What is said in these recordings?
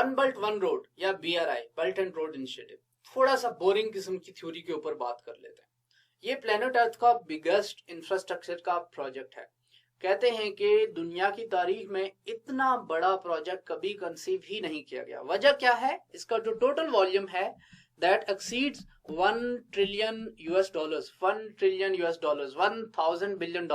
One belt one road या BRI, belt and road initiative, थोड़ा सा बोरिंग किस्म की थ्योरी के ऊपर बात कर लेते हैं। ये प्लेनेट अर्थ का बिगेस्ट इंफ्रास्ट्रक्चर का प्रोजेक्ट है। कहते हैं कि दुनिया की तारीख में इतना बड़ा प्रोजेक्ट कभी कंसीव ही नहीं किया गया। वजह क्या है? इसका जो टोटल वॉल्यूम है that exceeds $1 trillion, $1 trillion, $1,000 billion।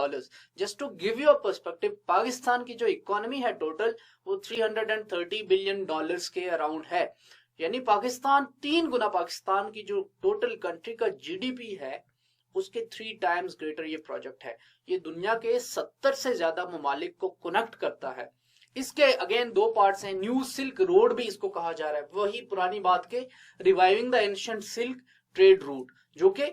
just to give you a perspective, Pakistan की जो इकोनॉमी है टोटल वो $330 billion के अराउंड है। यानी पाकिस्तान 3 गुना पाकिस्तान की जो टोटल कंट्री का GDP है उसके 3 टाइम्स ग्रेटर ये प्रोजेक्ट है। ये दुनिया के 70 से ज्यादा ममालिक को कनेक्ट करता है। इसके अगेन 2 पार्ट्स हैं। न्यू सिल्क रोड भी इसको कहा जा रहा है, वही पुरानी बात के reviving the ancient silk trade route, जो कि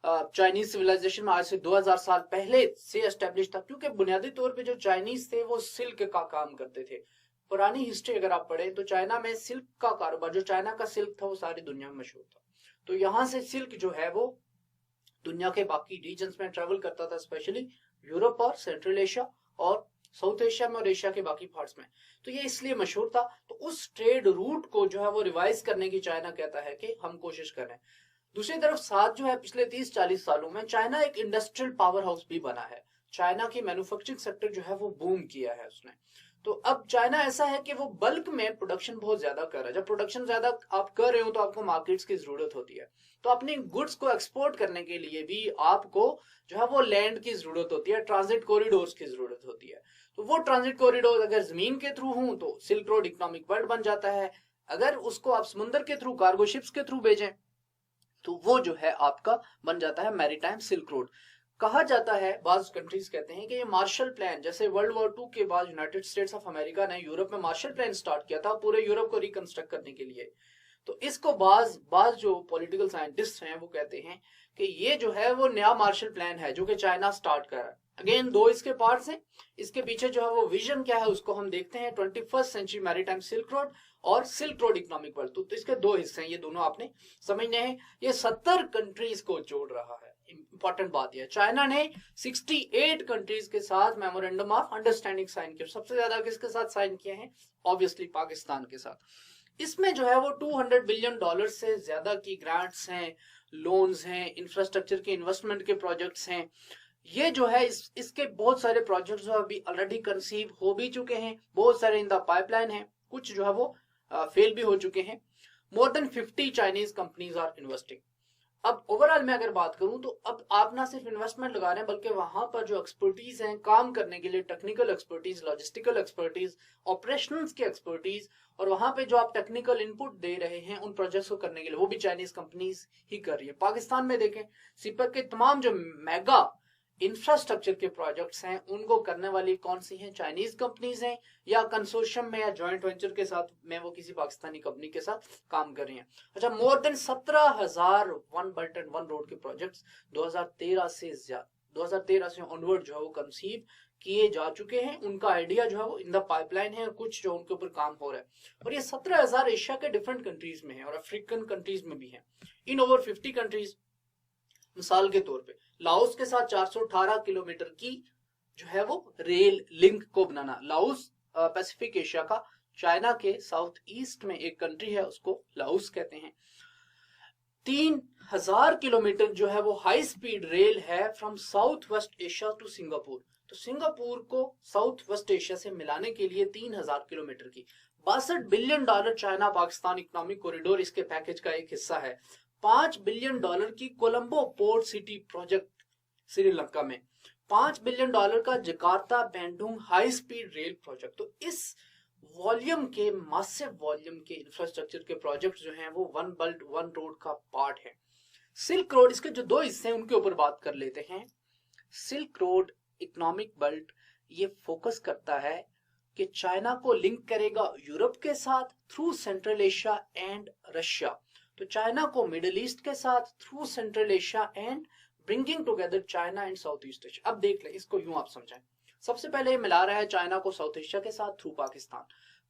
चाइनीज सिविलाइजेशन में आज से 2000 साल पहले से एस्टेब्लिश था। क्योंकि बुनियादी तौर पे जो चाइनीज थे वो सिल्क का काम करते थे। पुरानी हिस्ट्री अगर आप पढ़ें तो चाइना में सिल्क का कारोबार, जो चाइना का सिल्क था वो सारी दुनिया में मशहूर था। तो यहाँ से सिल्क जो है वो दुनिया के बाकी रीजन्स में ट्रेवल करता था, स्पेशली यूरोप और सेंट्रल एशिया और साउथ एशिया में और एशिया के बाकी पार्ट्स में। तो ये इसलिए मशहूर था। तो उस ट्रेड रूट को जो है वो रिवाइज करने की चाइना कहता है कि हम कोशिश कर रहे हैं। दूसरी तरफ साथ जो है पिछले 30-40 सालों में चाइना एक इंडस्ट्रियल पावर हाउस भी बना है। चाइना की मैन्युफैक्चरिंग सेक्टर जो है वो बूम किया है उसने। तो अब चाइना ऐसा है कि वो बल्क में प्रोडक्शन बहुत ज्यादा कर रहा है। जब प्रोडक्शन ज्यादा आप कर रहे हो तो आपको मार्केट्स की जरूरत होती है। तो अपनी गुड्स को एक्सपोर्ट करने के लिए भी आपको जो है वो लैंड की जरूरत होती है, ट्रांजिट कॉरिडोर्स की जरूरत होती है। तो वो ट्रांजिट कॉरिडोर अगर जमीन के थ्रू हो तो सिल्क रोड इकोनॉमिक बेल्ट बन जाता है। अगर उसको आप समुद्र के थ्रू, कार्गो शिप्स के थ्रू भेजें तो वो जो है आपका बन जाता है मैरीटाइम सिल्क रोड। कहा जाता है, बाज कंट्रीज कहते हैं कि ये मार्शल प्लान, जैसे वर्ल्ड वॉर 2 के बाद यूनाइटेड स्टेट्स ऑफ अमेरिका ने यूरोप में मार्शल प्लान स्टार्ट किया था पूरे यूरोप को रिकंस्ट्रक्ट करने के लिए। तो इसको बाज जो पॉलिटिकल साइंटिस्ट हैं वो कहते हैं कि ये जो है वो नया मार्शल प्लान है जो कि चाइना स्टार्ट कर रहा है। अगेन 2 इसके पार्ट्स हैं। इसके पीछे जो है वो विजन क्या है उसको हम देखते हैं, 21st century maritime silk road और सिल्क रोड इकोनॉमिक बेल्ट। तो इसके 2 हिस्से हैं, ये दोनों आपने समझने हैं। ये 70 कंट्रीज को जोड़ रहा है। इंपॉर्टेंट बात यह, चाइना ने 68 कंट्रीज के साथ मेमोरेंडम ऑफ अंडरस्टैंडिंग साइन किया। सबसे ज्यादा किसके साथ साइन किए हैं? ऑब्वियसली पाकिस्तान के साथ। इसमें जो है वो $200 बिलियन से ज्यादा की ग्रांट्स हैं, लोन्स हैं, इंफ्रास्ट्रक्चर के इन्वेस्टमेंट के प्रोजेक्ट्स हैं। ये जो है इसके बहुत सारे प्रोजेक्ट्स जो अभी ऑलरेडी कंसीव हो भी चुके हैं, बहुत सारे इन द पाइपलाइन हैं, कुछ जो है वो फेल भी हो चुके हैं। More than 50 Chinese companies are investing. अब ओवरऑल में अगर बात करूं तो अब आप ना सिर्फ इन्वेस्टमेंट लगा रहे हैं बल्कि वहां पर जो एक्सपर्टीज हैं काम करने के लिए, technical expertise, logistical expertise, operations की एक्सपर्टीज, और वहां पे जो आप टेक्निकल इनपुट दे रहे हैं उन प्रोजेक्ट्स को करने के लिए वो भी चाइनीज कंपनीज ही कर रही है। पाकिस्तान में देखें, सिपक के तमाम जो मेगा इंफ्रास्ट्रक्चर के प्रोजेक्ट्स हैं उनको करने वाली कौन सी हैं? चाइनीज कंपनीज हैं या कंसोर्शियम में या जॉइंट वेंचर के साथ में वो किसी पाकिस्तानी कंपनी के साथ काम कर रही हैं। अच्छा, more than 17,000 one belt and one road के प्रोजेक्ट्स 2013 से ऑनवर्ड जो है वो कंसीव किए जा चुके हैं। उनका आइडिया जो है वो इन द पाइपलाइन है और कुछ जो उनके ऊपर काम हो रहा है। और ये 17,000 एशिया के डिफरेंट कंट्रीज में है और अफ्रीकन कंट्रीज में भी है, इन ओवर 50 कंट्रीज। मिसाल के तौर पे लाओस के साथ 418 किलोमीटर की जो है वो रेल लिंक को बनाना। लाओस पैसिफिक एशिया का, चाइना के साउथ ईस्ट में एक कंट्री है, उसको लाओस कहते हैं। 3000 किलोमीटर जो है वो हाई स्पीड रेल है from south west Asia to Singapore. तो सिंगापुर को साउथ वेस्ट एशिया से मिलाने के लिए 3000 किलोमीटर की $62 billion China Pakistan economic corridor इसके पैकेज का एक हिस्सा है। $5 बिलियन की Colombo port city project Sri Lanka में, $5 बिलियन का Jakarta Bandung high speed rail project. तो इस वॉल्यूम के, मासिव वॉल्यूम के इंफ्रास्ट्रक्चर के प्रोजेक्ट जो हैं वो वन बेल्ट वन रोड का पार्ट है। सिल्क रोड, इसके जो 2 हिस्से हैं उनके ऊपर बात कर लेते हैं। सिल्क रोड इकोनॉमिक बेल्ट ये फोकस करता है कि चाइना को लिंक करेगा यूरोप के साथ through central Asia and Russia. तो चाइना को मिडिल ईस्ट के साथ through central Asia and bringing together China and south east Asia. अब देख लें, इसको यूं आप समझें। सबसे पहले मिला रहा है चाइना को साउथ एशिया के साथ थ्रू पाकिस्तान,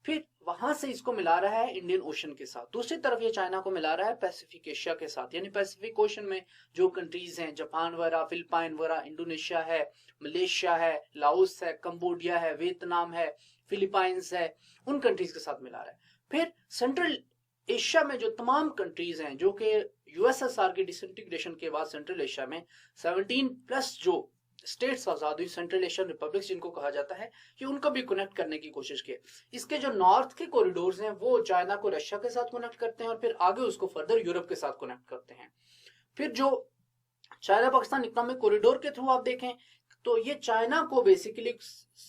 फिर वहां से इसको मिला रहा है इंडियन ओशन के साथ, दूसरी तरफ ये चाइना को मिला रहा है पैसिफिक एशिया के साथ, यानी पैसिफिक ओशन में जो कंट्रीज हैं, जापान वगैरह, फिलिपाइन वगैरह, इंडोनेशिया है, मलेशिया है, लाओस है, कंबोडिया है, वियतनाम है, फिलीपाइंस है, उन कंट्रीज के साथ मिला रहा है। फिर सेंट्रल एशिया में जो तमाम कंट्रीज हैं, जो कि यूएसएसआर की डिसइंटीग्रेशन के बाद सेंट्रल एशिया में 17 प्लस जो स्टेट्स आजाद हुई, सेंट्रल एशियन रिपब्लिक्स जिनको कहा जाता है, कि उनको भी कनेक्ट करने की कोशिश की। इसके जो नॉर्थ के कॉरिडोर्स हैं वो चाइना को रशिया के साथ कनेक्ट करते हैं और फिर आगे उसको फर्दर यूरोप के साथ कनेक्ट करते हैं। फिर जो चाइना पाकिस्तान इकोनॉमिक कॉरिडोर के थ्रू आप देखें तो ये चाइना को बेसिकली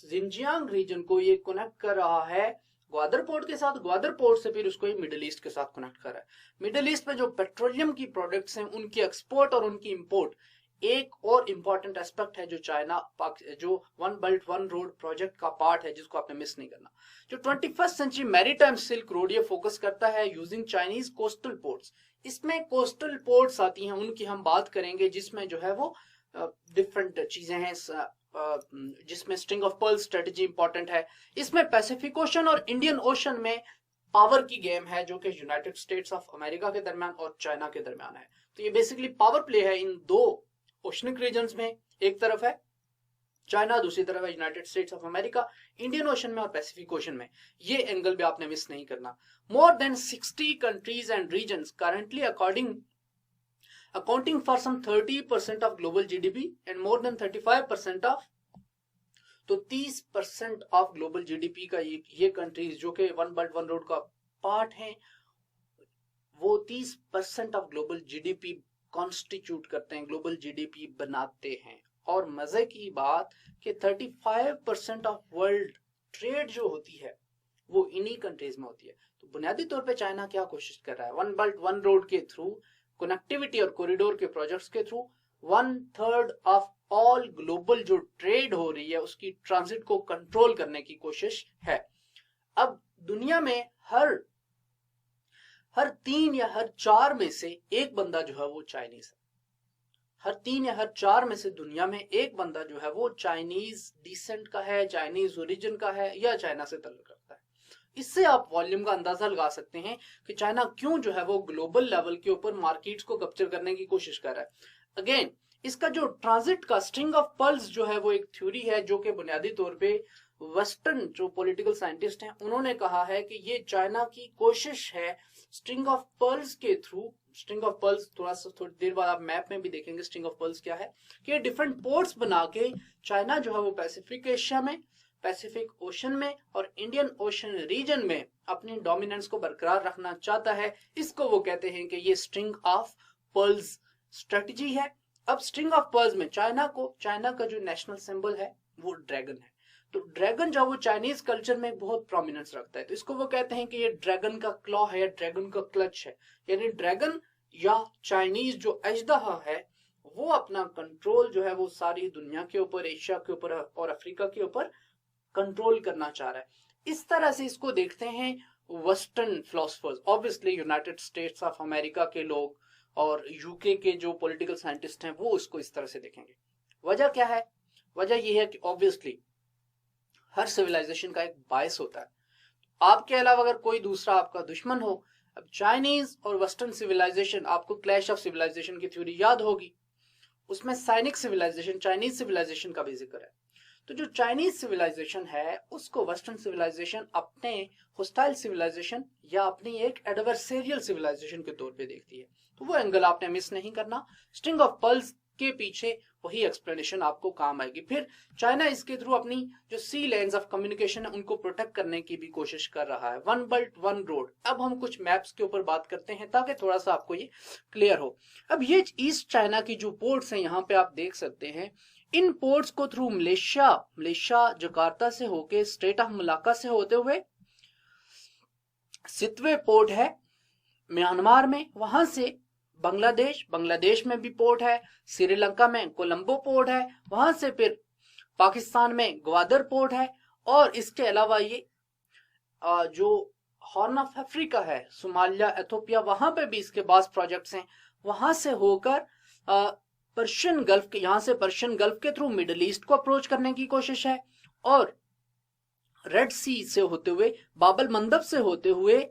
जिनजियांग रीजन को ये कनेक्ट कर रहा है ग्वादर पोर्ट के साथ, ग्वादर पोर्ट से फिर उसको ये मिडिल ईस्ट के साथ कनेक्ट कर रहा है। मिडिल ईस्ट में जो पेट्रोलियम की प्रोडक्ट्स हैं उनकी एक्सपोर्ट और उनकी इंपोर्ट एक और इम्पॉर्टेंट एस्पेक्ट है जो चाइना जो one belt one road project का पार्ट है, जिसको आपने मिस नहीं करना। जो 21st century maritime silk road ये फोकस करता है यूजिंग चाइनीज कोस्टल पोर्ट्स। इसमें कोस्टल पोर्ट्स आती हैं, उनकी हम बात करेंगे, जिसमें जो है वो डिफरेंट चीजें हैं, जिसमें string of pearl strategy important है। इसमें पैसिफिक ओशन और इंडियन ओशन में पावर की गेम है जो कि यूनाइटेड स्टेट्स ऑफ अमेरिका के दरमियान और चाइना के दरमियान है। तो ये बेसिकली पावर प्ले है इन दो ओशनिक रीजन्स में, एक तरफ है चाइना, दूसरी तरफ है United States of America, Indian ocean में और पैसिफिक ओशन में। ये एंगल भी आपने मिस नहीं करना। More than 60 countries and regions currently accounting for some 30% of global GDP and more than 35% of, तो 30% ऑफ ग्लोबल जीडीपी का ये कंट्रीज जो कि वन बेल्ट वन रोड का पार्ट है, वो 30% ऑफ ग्लोबल जीडीपी कॉन्स्टिट्यूट करते हैं, ग्लोबल जीडीपी बनाते हैं। और मजे की बात कि 35% ऑफ वर्ल्ड ट्रेड जो होती है वो इन्हीं कंट्रीज में होती है। तो बुनियादी तौर पे चाइना क्या कोशिश कर रहा है, वन बेल्ट वन रोड के थ्रू, कनेक्टिविटी और कॉरिडोर के प्रोजेक्ट्स के थ्रू 1/3 ऑफ ऑल ग्लोबल जो ट्रेड हो रही है उसकी ट्रांजिट को कंट्रोल करने की कोशिश है। अब दुनिया में हर 3 या हर 4 में से एक बंदा जो है वो चाइनीज है। हर 3 या हर 4 में से दुनिया में एक बंदा जो है वो चाइनीज डिसेंट का है, चाइनीज ओरिजिन का है या चाइना से ताल्लुक रखता है। इससे आप वॉल्यूम का अंदाजा लगा सकते हैं कि चाइना क्यों जो है वो ग्लोबल लेवल के ऊपर मार्केट्स को कैप्चर करने की कोशिश कर रहा है। अगेन इसका जो ट्रांजिट का स्ट्रिंग ऑफ पर्ल्स जो है वो एक थ्योरी है जो कि बुनियादी तौर पे वेस्टर्न जो पॉलिटिकल साइंटिस्ट हैं उन्होंने कहा है कि ये चाइना की कोशिश है स्ट्रिंग ऑफ पर्ल्स के थ्रू, स्ट्रिंग ऑफ पर्ल्स थोड़ी देर बाद आप मैप में भी देखेंगे स्ट्रिंग ऑफ पर्ल्स क्या है, कि डिफरेंट पोर्ट्स बना के चाइना जो है वो पैसिफिक एशिया में, पैसिफिक ओशन में और इंडियन ओशन रीजन में अपनी डोमिनेंस को बरकरार रखना चाहता है। इसको वो कहते हैं कि ये स्ट्रिंग ऑफ पर्ल्स स्ट्रेटजी है। अब स्ट्रिंग ऑफ पर्ल्स में चाइना का जो नेशनल सिंबल है वो ड्रैगन है। तो ड्रैगन जो वो चाइनीज कल्चर में बहुत प्रोमिनेंस रखता है, तो इसको वो कहते हैं कि ये ड्रैगन का क्लॉ है या ड्रैगन का क्लच है, यानी ड्रैगन या चाइनीज जो अजदहा है वो अपना कंट्रोल जो है वो सारी दुनिया के ऊपर, एशिया के ऊपर और अफ्रीका के ऊपर कंट्रोल करना चाह रहा है। इस तरह से इसको देखते हैं western philosophers, obviously United States of America के लोग और यूके के जो पॉलिटिकल साइंटिस्ट हैं वो इसको इस तरह से देखेंगे। वजह क्या है? वजह यह है कि ऑब्वियसली हर सिविलाइजेशन का एक बायस होता है। आपके अलावा अगर कोई दूसरा आपका दुश्मन हो, अब चाइनीज और वेस्टर्न सिविलाइजेशन, आपको क्लैश ऑफ सिविलाइजेशन की थ्योरी याद होगी, उसमें साइनिक सिविलाइजेशन, चाइनीज सिविलाइजेशन का भी जिक्र है। तो जो चाइनीज सिविलाइजेशन है उसको वेस्टर्न सिविलाइजेशन अपने होस्टाइल सिविलाइजेशन या अपनी एक एडवर्सेरियल सिविलाइजेशन के तौर पे देखती है। तो वो एंगल आपने मिस नहीं करना। स्ट्रिंग ऑफ पर्ल्स के पीछे वही एक्सप्लेनेशन आपको काम आएगी। फिर चाइना इसके थ्रू अपनी जो सी लेन्स ऑफ कम्युनिकेशन है उनको प्रोटेक्ट करने की भी कोशिश कर रहा है। One belt one road. अब हम कुछ मैप्स के ऊपर बात करते हैं ताकि थोड़ा सा आपको ये क्लियर हो। अब ये ईस्ट चाइना की जो पोर्ट्स हैं यहाँ पे आप देख सकते हैं, इन पोर्ट्स को थ्रू मलेशिया जकार्ता से होके, स्टेट ऑफ मलाक्का से होते हुए सितवे पोर्ट है म्यांमार में, वहां से बांग्लादेश में भी पोर्ट है, श्रीलंका में कोलंबो पोर्ट है, वहां से फिर पाकिस्तान में ग्वादर पोर्ट है, और इसके अलावा ये जो हॉर्न ऑफ अफ्रीका है, सोमालिया, एथोपिया, वहां पे भी इसके पास प्रोजेक्ट्स हैं। वहां से होकर पर्शियन गल्फ के, यहां से पर्शियन गल्फ के थ्रू मिडिल ईस्ट को अप्रोच करने की कोशिश है, और रेड सी से होते हुए, बाबल मंदब से होते हुए,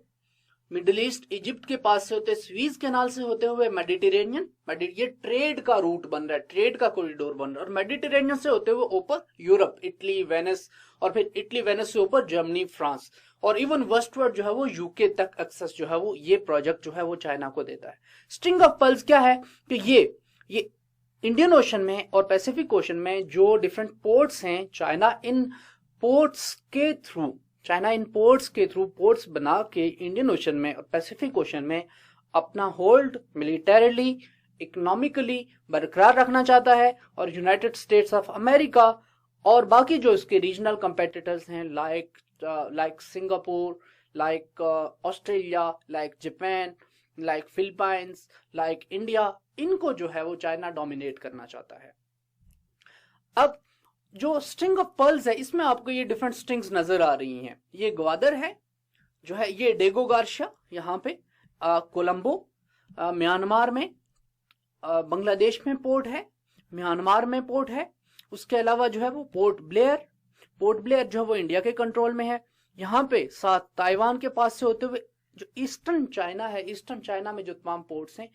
मिडिल ईस्ट, इजिप्ट के पास से होते, स्वीज कैनाल से होते हुए मेडिटेरेनियन, ये ट्रेड का रूट बन रहा है, ट्रेड का कॉरिडोर बन रहा है। और मेडिटेरेनियन से होते हुए ऊपर यूरोप, इटली, वेनिस, और फिर इटली वेनिस से ऊपर जर्मनी, फ्रांस, और इवन वेस्टवर्ड जो है वो यूके तक एक्सेस जो है वो ये प्रोजेक्ट जो है वो चाइना को देता है। स्ट्रिंग ऑफ पर्ल्स क्या है कि ये इंडियन ओशन में और पैसिफिक ओशन में जो डिफरेंट पोर्ट्स हैं, चाइना इन पोर्ट्स के थ्रू पोर्ट्स बना के इंडियन ओशन में और पैसिफिक ओशन में अपना होल्ड मिलिटरीली, इकोनॉमिकली बरकरार रखना चाहता है। और यूनाइटेड स्टेट्स ऑफ अमेरिका और बाकी जो इसके रीजनल कंपेटिटर्स हैं, like Singapore, like Australia, like Japan, like Philippines, like India, इनको जो है वो चाइना डोमिनेट करना चाहता है। अब जो स्ट्रिंग ऑफ पर्ल्स है, इसमें आपको ये डिफरेंट स्ट्रिंग्स नजर आ रही हैं। ये ग्वादर है जो है, ये डेगो गार्शिया यहाँ पे, कोलंबो म्यांमार में, बांग्लादेश में पोर्ट है, म्यांमार में पोर्ट है। उसके अलावा जो है वो पोर्ट ब्लेयर जो है वो इंडिया के कंट्रोल में है। यहाँ पे साथ ताइवान के पास से होते हुए जो ईस्टर्न चाइना है, ईस्टर्न चाइना में जो तमाम पोर्ट्स हैं,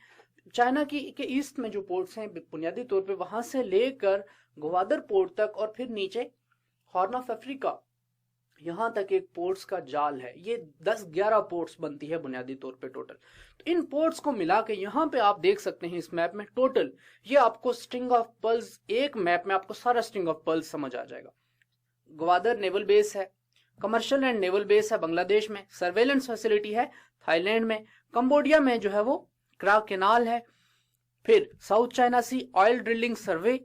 चाइना के ईस्ट में जो पोर्ट्स हैं बुनियादी तौर पे वहां से लेकर ग्वादर पोर्ट तक और फिर नीचे हॉर्न ऑफ अफ्रीका, यहां तक एक पोर्ट्स का जाल है। ये 10-11 पोर्ट्स बनती है बुनियादी तौर पे टोटल। तो इन पोर्ट्स को मिला के यहाँ पे आप देख सकते हैं इस मैप में टोटल, ये आपको स्ट्रिंग ऑफ पर्ल्स, एक मैप में आपको सारा स्ट्रिंग ऑफ पर्ल्स समझ आ जाएगा। ग्वादर नेवल बेस है, कमर्शियल एंड नेवल बेस है बांग्लादेश में, सर्वेलेंस फैसिलिटी है थाईलैंड में, कंबोडिया में जो है वो क्रा केनाल है, फिर साउथ चाइना सी ऑयल ड्रिलिंग सर्वे,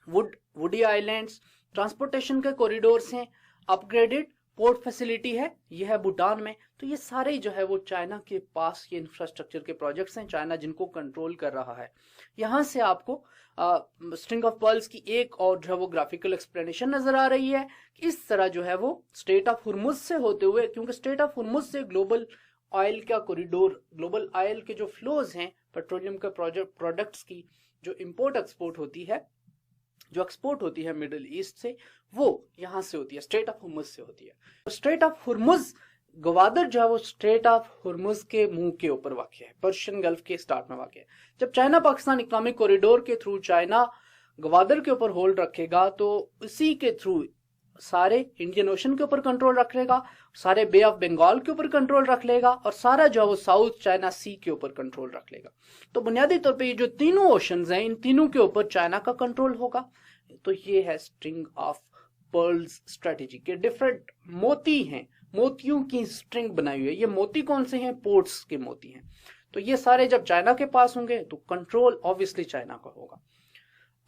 वुडी आइलैंड्स, ट्रांसपोर्टेशन के कॉरिडोर्स हैं, अपग्रेडेड पोर्ट फैसिलिटी है, यह है भूटान में। तो ये सारे जो है वो चाइना के पास ये इंफ्रास्ट्रक्चर के प्रोजेक्ट्स हैं, चाइना जिनको कंट्रोल कर रहा है। यहां से आपको स्ट्रिंग ऑफ पर्ल्स की एक और जो है वो ग्राफिकल एक्सप्लेनेशन नजर आ रही है। इस तरह जो है वो स्ट्रेट ऑफ हुर्मुज से होते हुए, क्योंकि स्ट्रेट ऑफ हुर्मुज से ग्लोबल ऑयल का कॉरिडोर, ग्लोबल ऑयल के जो फ्लोज हैं पेट्रोलियम के प्रोडक्ट्स की जो इंपोर्ट एक्सपोर्ट होती है, जो एक्सपोर्ट होती है मिडिल ईस्ट से, वो यहां से होती है, स्ट्रेट ऑफ हुर्मुज से होती है। स्ट्रेट ऑफ हुर्मुज, ग्वादर जो है वो स्ट्रेट ऑफ हुर्मुज के मुंह के ऊपर वाक़या है, पर्शियन गल्फ के स्टार्ट में वाक़या है। जब चाइना पाकिस्तान इकोनॉमिक कॉरिडोर के थ्रू चाइना ग्वादर के ऊपर होल्ड रखेगा तो इसी के थ्रू सारे इंडियन ओशन के ऊपर कंट्रोल रख लेगा, सारे बे ऑफ बंगाल के ऊपर कंट्रोल रख लेगा, और सारा जो है वो साउथ चाइना सी के ऊपर कंट्रोल रख लेगा। तो बुनियादी तौर पे ये जो तीनों ओशंस हैं, इन तीनों के ऊपर चाइना का कंट्रोल होगा। तो ये है स्ट्रिंग ऑफ पर्ल्स स्ट्रेटेजी के डिफरेंट मोती हैं, मोतियों की स्ट्रिंग बनाई हुई है। ये मोती कौन से हैं? पोर्ट्स के मोती हैं। तो ये सारे जब चाइना के पास होंगे तो कंट्रोल ऑब्वियसली चाइना का होगा।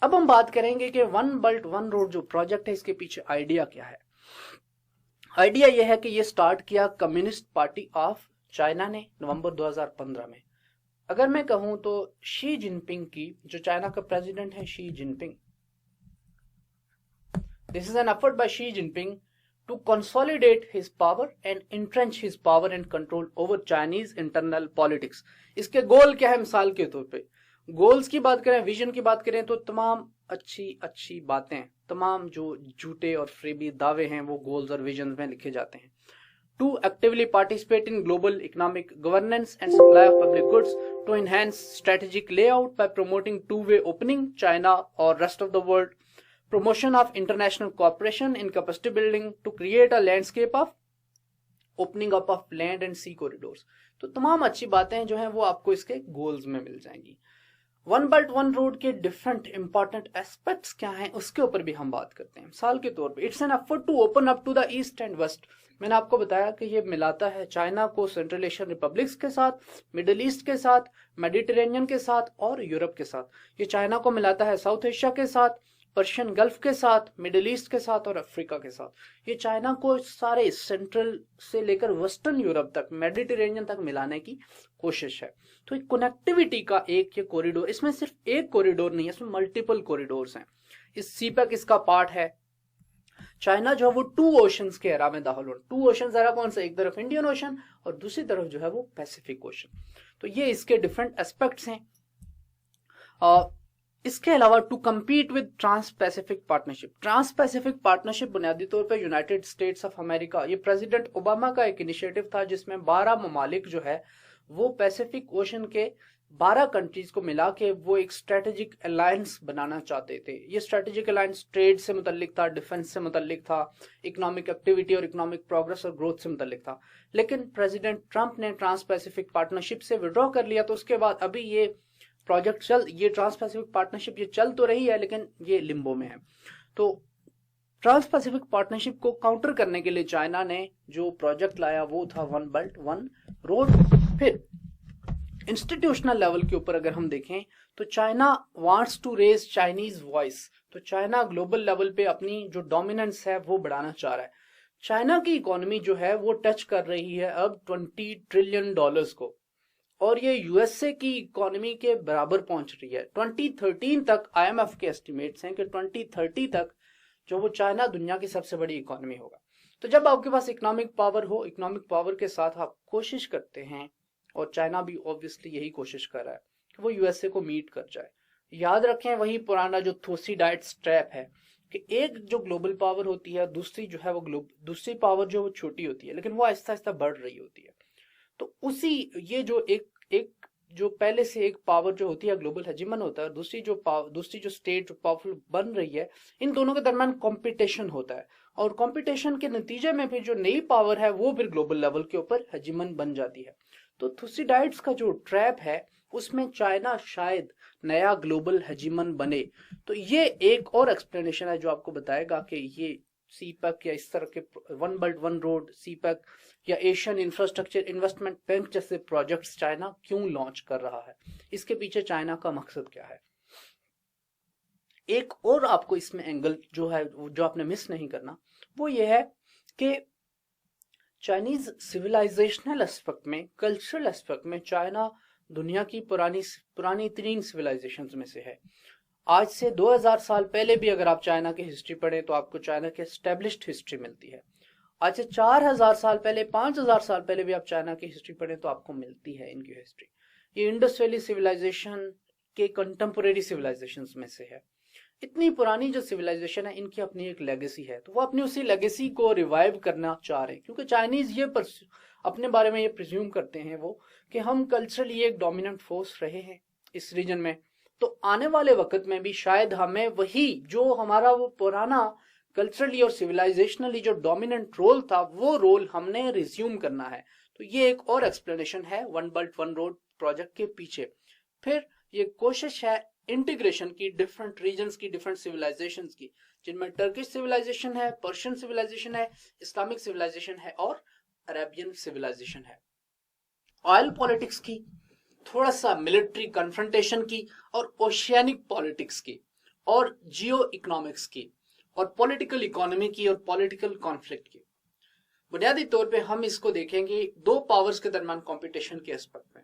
अब हम बात करेंगे कि वन बेल्ट वन रोड जो प्रोजेक्ट है, इसके पीछे आइडिया क्या है। आइडिया यह है कि ये स्टार्ट किया कम्युनिस्ट पार्टी ऑफ चाइना ने नवंबर 2015 में। अगर मैं कहूं तो शी जिनपिंग की, जो चाइना का प्रेसिडेंट है Xi Jinping, this is an effort bye Xi Jinping to consolidate his power and entrench his power and control over Chinese internal politics। इसके गोल क्या है? मिसाल के तौर पे गोल्स की बात करें, विजन की बात करें, तो तमाम अच्छी बातें, तमाम जो झूठे और फ्रीबी दावे हैं वो गोल्स और विजन में लिखे जाते हैं। To actively participate in global economic governance and supply of public goods, to enhance strategic layout by promoting two-way opening China or rest of the world, promotion of international cooperation in capacity building to create a landscape of opening up of land and sea corridors। तो तमाम अच्छी बातें जो हैं वो आपको इसके goals में मिल जाएंगी। वन बेल्ट वन रोड के डिफरेंट इंपॉर्टेंट एस्पेक्ट्स क्या हैं उसके ऊपर भी हम बात करते हैं। मिसाल के तौर पे it's an effort to open up to the east and west. मैंने आपको बताया कि ये मिलाता है चाइना को सेंट्रल एशियन रिपब्लिक्स के साथ, मिडिल ईस्ट के साथ, मेडिटेरेनियन के साथ और यूरोप के साथ। ये चाइना को मिलाता है साउथ एशिया के साथ, पर्शियन गल्फ के साथ, मिडिल ईस्ट के साथ और अफ्रीका के साथ। ये चाइना को सारे सेंट्रल से लेकर वेस्टर्न यूरोप तक, मेडिटेरेनियन तक मिलाने की कोशिश है। तो एक कनेक्टिविटी का एक ये कॉरिडोर, इसमें सिर्फ एक कॉरिडोर नहीं है, इसमें मल्टीपल कॉरिडोर्स हैं। इस सीपेक इसका पार्ट है। चाइना जो है वो टू ओशंस के एरा में दाखिल हो, टू ओशंस एरा कौन सा? एक तरफ इंडियन ओशन और दूसरी तरफ जो है वो पैसिफिक ओशन। तो ये इसके डिफरेंट एस्पेक्ट्स हैं। इसके अलावा to compete with trans Pacific partnership. Trans Pacific partnership बुनियादी तौर पर यूनाइटेड स्टेट्स ऑफ अमेरिका, ये प्रेसिडेंट ओबामा का एक इनिशिएटिव था जिसमें 12 ममालिक जो है वो पैसिफिक ओशन के 12 कंट्रीज को मिला के वो एक स्ट्रेटेजिक अलायंस बनाना चाहते थे। ये स्ट्रेटेजिक अलायंस ट्रेड से मुतल्लिक था, डिफेंस से मुतल्लिक था, इकोनॉमिक एक्टिविटी और इकोनॉमिक प्रोग्रेस और ग्रोथ से मुतल्लिक था। लेकिन प्रेसिडेंट ट्रंप ने ट्रांस पैसिफिक पार्टनरशिप से विड्रॉ कर लिया, तो उसके बाद अभी ये प्रोजेक्ट ये ट्रांस पैसिफिक पार्टनरशिप ये चल तो रही है लेकिन ये लिम्बो में है। तो ट्रांस पैसिफिक पार्टनरशिप को काउंटर करने के लिए चाइना ने जो प्रोजेक्ट लाया वो था वन बेल्ट वन रोड। फिर इंस्टीट्यूशनल लेवल के ऊपर अगर हम देखें तो China wants to raise Chinese voice. तो चाइना ग्लोबल लेवल पे अपनी जो डोमिनेंस है वो बढ़ाना चाह रहा है। चाइना की इकोनॉमी जो है वो टच कर रही है अब $20 ट्रिलियन को, और ये यूएसए की इकोनॉमी के बराबर पहुंच रही है। 2013 तक आईएमएफ के एस्टिमेट्स हैं कि 2030 तक जो वो चाइना दुनिया की सबसे बड़ी इकोनॉमी होगा। तो जब आपके पास इकोनॉमिक पावर हो, इकोनॉमिक पावर के साथ आप कोशिश करते हैं, और चाइना भी ऑब्वियसली यही कोशिश कर रहा है कि वो यूएसए को मीट कर जाए। याद रखें वही पुराना जो थोसीडाइट्स ट्रैप है कि एक जो ग्लोबल पावर होती है, दूसरी जो है वो दूसरी पावर जो वो छोटी होती है लेकिन वो आहिस्ता आहिस्ता बढ़ रही होती है। तो उसी ये जो एक जो पहले से एक पावर जो होती है ग्लोबल हेजिमन होता है, दूसरी जो स्टेट जो पावरफुल बन रही है, इन दोनों के दरमियान कंपटीशन होता है, और कंपटीशन के नतीजे में फिर जो नई पावर है वो फिर ग्लोबल लेवल के ऊपर हेजिमन बन जाती है। तो थुसिडाइट्स का जो ट्रैप है उसमें चाइना शायद नया ग्लोबल हेजिमन बने। तो ये एक और एक्सप्लेनेशन है जो आपको बताएगा कि ये सीपैक या इस तरह के one belt one road, CPEC या एशियन इंफ्रास्ट्रक्चर इन्वेस्टमेंट बैंक जैसे प्रोजेक्ट्स चाइना क्यों लॉन्च कर रहा है, इसके पीछे चाइना का मकसद क्या है। एक और आपको इसमें एंगल जो है जो आपने मिस नहीं करना वो ये है कि चाइनीज सिविलाइजेशनल एस्पेक्ट में, कल्चरल एस्पेक्ट में चाइना दुनिया की पुरानी तरीन सिविलाइजेशंस में से है। आज से 2000 साल पहले भी अगर आप चाइना की हिस्ट्री पढ़ें तो आपको चाइना की एस्टेब्लिश्ड हिस्ट्री मिलती है। आज से 4000 साल पहले, 5000 साल पहले भी आप चाइना की हिस्ट्री पढ़ें तो आपको मिलती है इनकी हिस्ट्री। ये इंडस वैली सिविलाइजेशन के कंटेम्पोरेरी सिविलाइजेशंस में से है। इतनी पुरानी जो सिविलाइजेशन है इनकी अपनी एक लेगेसी है, तो वो अपनी उसी लेगेसी को रिवाइव करना चाह रहे हैं, क्योंकि चाइनीज ये अपने बारे में ये प्रिज्यूम करते हैं वो कि हम कल्चरली एक डोमिनेंट फोर्स रहे हैं इस रीजन में, तो आने वाले वक्त में भी शायद हमें वही जो हमारा वो पुराना कल्चरली और सिविलाइजेशनली जो डोमिनेंट रोल था वो रोल हमने रिज्यूम करना है। तो ये एक और एक्सप्लेनेशन है one belt one road project के पीछे। फिर ये कोशिश है इंटीग्रेशन की, डिफरेंट रीजन्स की, डिफरेंट सिविलाइजेशंस की, जिनमें टर्किश सिविलाइजेशन है, पर्शियन सिविलाइजेशन है, इस्लामिक सिविलाइजेशन है और अरेबियन सिविलाइजेशन है। ऑयल पॉलिटिक्स की, थोड़ा सा मिलिट्री कन्फ्रंटेशन की, और ओशियानिक पॉलिटिक्स की, और जियो इकोनॉमिक्स की, और पॉलिटिकल इकोनॉमी की, और पॉलिटिकल कॉन्फ्लिक्ट की। बुनियादी तौर पे हम इसको देखेंगे दो पावर्स के दरमियान कंपटीशन के एस्पेक्ट में।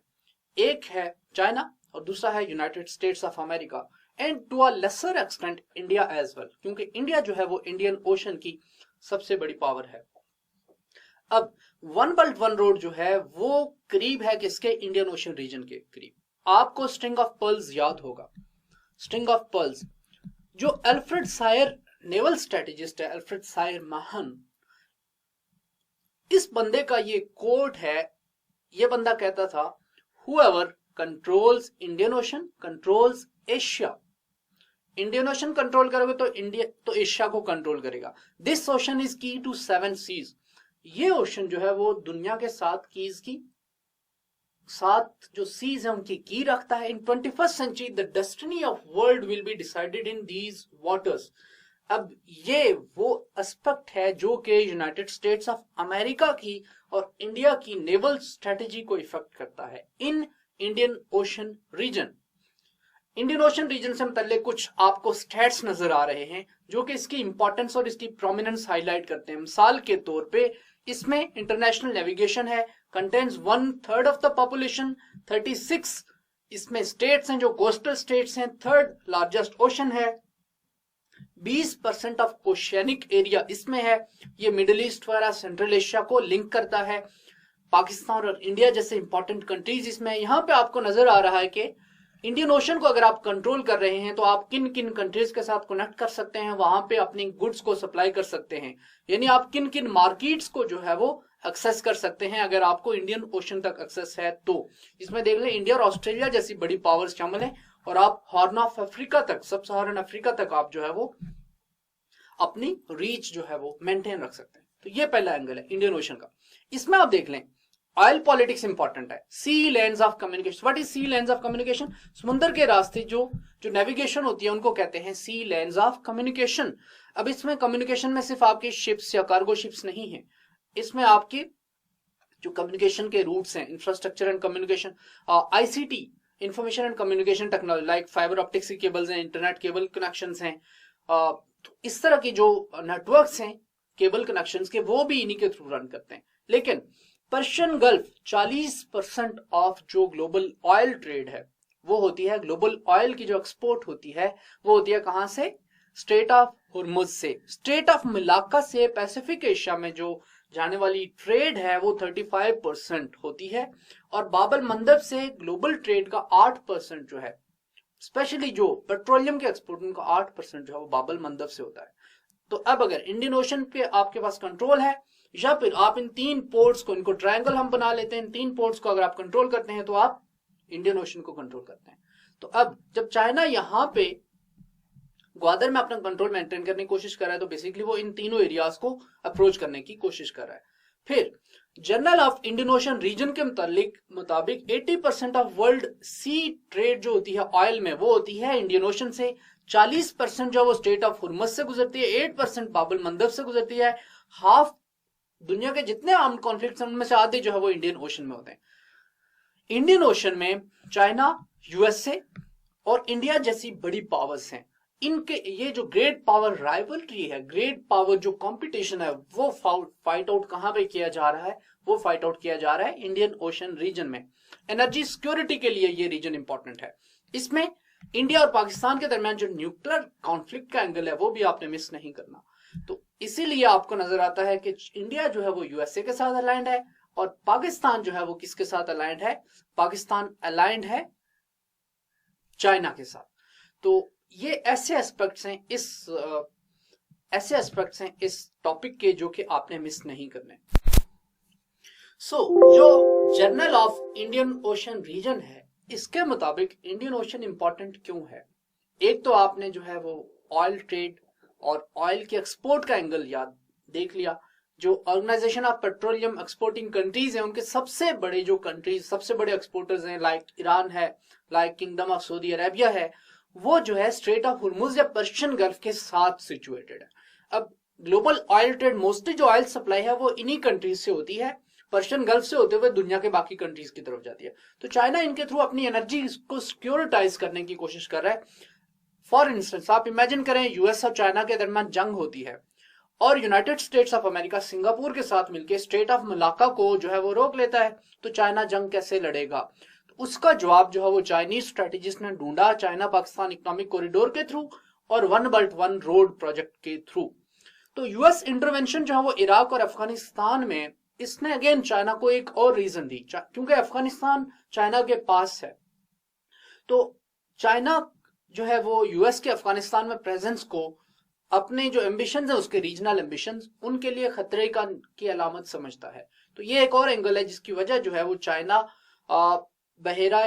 एक है चाइना और दूसरा है United States of America, and to a lesser extent India as well, क्योंकि इंडिया जो है वो इंडियन ओशन की सबसे बड़ी पावर है। अब वन बेल्ट वन रोड जो है वो करीब है किसके, इंडियन ओशन रीजन के करीब। आपको स्ट्रिंग ऑफ पर्ल्स याद होगा, स्ट्रिंग ऑफ पर्ल्स जो अल्फ्रेड सायर नेवल स्ट्रेटेजिस्ट है, अल्फ्रेड सायर महान, इस बंदे का ये कोट है। ये बंदा कहता था whoever controls Indian ocean controls Asia. Indian ocean control करोगे तो इंडिया तो एशिया को कंट्रोल करेगा। दिस ओशन इज की टू 7 सीज। ये ओशन जो है वो दुनिया के 7 कीज की, 7 जो सीज है उनकी की रखता है। In 21st century the destiny of world will be decided in these waters. अब ये वो एस्पेक्ट है जो कि यूनाइटेड स्टेट्स ऑफ अमेरिका की और इंडिया की नेवल स्ट्रेटेजी को इफेक्ट करता है in Indian Ocean region. Indian Ocean region से मतलब कुछ आपको स्टैट्स नजर आ रहे हैं जो कि इसकी इंपॉर्टेंस और इसकी प्रोमिनेंस हाईलाइट करते हैं। मिसाल के तौर पे इसमें इंटरनेशनल नेविगेशन है, कंटेन्स 1/3 ऑफ द पॉपुलेशन, 36 इसमें स्टेट्स हैं जो कोस्टल स्टेट्स हैं, 3rd लार्जेस्ट ओशन है, 20% ऑफ ओशियानिक एरिया इसमें है। ये मिडिल ईस्ट वगैरह सेंट्रल एशिया को लिंक करता है, पाकिस्तान और इंडिया जैसे इंपॉर्टेंट कंट्रीज इसमें। यहां पे आपको नजर आ रहा है कि इंडियन ओशन को अगर आप कंट्रोल कर रहे हैं तो आप किन किन कंट्रीज के साथ कनेक्ट कर सकते हैं, वहां पे अपनी गुड्स को सप्लाई कर सकते हैं, यानी आप किन किन मार्केट्स को जो है वो एक्सेस कर सकते हैं अगर आपको इंडियन ओशन तक एक्सेस है तो। इसमें देख लें इंडिया और ऑस्ट्रेलिया जैसी बड़ी पावर्स शामिल है, और आप हॉर्न ऑफ अफ्रीका तक, सब सहारन अफ्रीका तक आप जो है वो अपनी रीच जो है वो मेंटेन रख सकते हैं। तो ये पहला एंगल है इंडियन ओशन का। इसमें आप देख लें ऑयल पॉलिटिक्स इंपॉर्टेंट है। Sea lanes of communication, what is sea lanes of communication? समुद्र के रास्ते जो नेविगेशन होती है उनको कहते हैं सी लेंस ऑफ कम्युनिकेशन। अब इसमें कम्युनिकेशन में सिर्फ आपकी शिप्स या कार्गो शिप्स नहीं है, इसमें आपके जो कम्युनिकेशन के रूट्स हैं, infrastructure and communication, ICT, information and communication technology, like fibre optics की केबल्स हैं, इंटरनेट केबल कनेक्शंस हैं, तो इस तरह की जो नेटवर्क्स हैं केबल कनेक्शंस के, वो भी इन्हीं के थ्रू रन करते हैं। लेकिन पर्शियन गल्फ 40% ऑफ जो ग्लोबल ऑयल ट्रेड है वो होती है, ग्लोबल ऑयल की जो एक्सपोर्ट होती है वो होती है कहां से? स्ट्रेट ऑफ हुर्मुज से। स्ट्रेट ऑफ मलाक्का से पैसिफिक एशिया में जो जाने वाली ट्रेड है वो 35% होती है, और बाब अल मंदब से ग्लोबल ट्रेड का 8% जो है, स्पेशली जो पेट्रोलियम के एक्सपोर्ट, उनका 8% जो है वो बाब अल मंदब से होता है। तो अब अगर इंडियन ओशन पे आपके पास कंट्रोल है, या फिर आप इन 3 पोर्ट्स को, इनको ट्रायंगल हम बना लेते हैं, इन 3 पोर्ट्स को अगर आप कंट्रोल करते हैं तो आप इंडियन ओशन को कंट्रोल करते हैं। तो अब जब चाइना यहां पे ग्वादर में अपना कंट्रोल मेंटेन करने की कोशिश कर रहा है तो बेसिकली वो इन तीनों एरियाज को अप्रोच करने की कोशिश कर रहा है। फिर journal of Indian Ocean region के मुताबिक 80% ऑफ वर्ल्ड सी ट्रेड जो होती है ऑयल में वो होती है इंडियन ओशन से, 40% जो वो स्ट्रेट ऑफ हुर्मुज से गुजरती है, 8% बाब अल मंदब से गुजरती है, हाफ दुनिया के जितने आर्म्ड कॉन्फ्लिक्ट्स हैं उनमें से आधे जो है वो इंडियन ओशन में होते हैं। इंडियन ओशन में चाइना, यूएसए और इंडिया जैसी बड़ी पावर्स हैं, इनके ये जो ग्रेट पावर राइवलरी है, ग्रेट पावर जो कंपटीशन है, वो फाइट आउट कहां पे किया जा रहा है? वो फाइट आउट किया जा रहा है इंडियन ओशन रीजन में। एनर्जी सिक्योरिटी के लिए ये रीजन इंपॉर्टेंट है। इसमें इंडिया और पाकिस्तान के दरमियान जो न्यूक्लियर कॉन्फ्लिक्ट का एंगल है वो भी आपने मिस नहीं करना। तो इसीलिए आपको नजर आता है कि इंडिया जो है वो यूएसए के साथ अलाइंड है, और पाकिस्तान जो है वो किसके साथ अलाइंड है? पाकिस्तान अलाइंड है चाइना के साथ। तो ये ऐसे एस्पेक्ट्स हैं इस टॉपिक के जो कि आपने मिस नहीं करने। जो journal of Indian Ocean region है इसके मुताबिक इंडियन ओशन इंपॉर्टेंट क्यों है? एक तो आपने जो है वो ऑयल ट्रेड और ऑयल के एक्सपोर्ट का एंगल याद देख लिया। जो organisation of petroleum exporting countries हैं उनके सबसे बड़े जो कंट्रीज, सबसे बड़े एक्सपोर्टर्स हैं, लाइक ईरान है, like kingdom of Saudi Arabia है, वो जो है स्ट्रेट ऑफ हुर्मुज या पर्शियन गल्फ के साथ सिचुएटेड है। अब ग्लोबल ऑयल ट्रेड, मोस्टली जो ऑयल सप्लाई है वो इन्हीं कंट्रीज से होती है, पर्शियन गल्फ से होते हुए दुनिया के बाकी कंट्रीज की तरफ जाती है। तो चाइना इनके थ्रू अपनी एनर्जी को सिक्योरिटाइज करने की कोशिश कर रहा है। फॉर इंस्टेंस आप इमेजिन करें यूएस और चाइना के दरमियान जंग होती है और United States of America Singapore के साथ मिलकर स्ट्रेट ऑफ मलाक्का को जो है वो रोक लेता है, तो चाइना जंग कैसे लड़ेगा? तो उसका जवाब जो है वो चाइनीज स्ट्रेटेजिस्ट ने ढूंढा चाइना पाकिस्तान इकोनॉमिक कॉरिडोर के थ्रू और one belt one road project के थ्रू। तो यूएस इंटरवेंशन जो है वो इराक और अफगानिस्तान में, इसने अगेन चाइना को एक और रीजन दी, क्योंकि अफगानिस्तान चाइना के पास है। तो चाइना जो है वो यूएस के अफगानिस्तान में प्रेजेंस को अपने जो एम्बिशंस है, उसके रीजनल एम्बिशंस, उनके लिए खतरे की अलामत समझता है। तो ये एक और एंगल है जिसकी वजह जो है वो चाइना बहेरा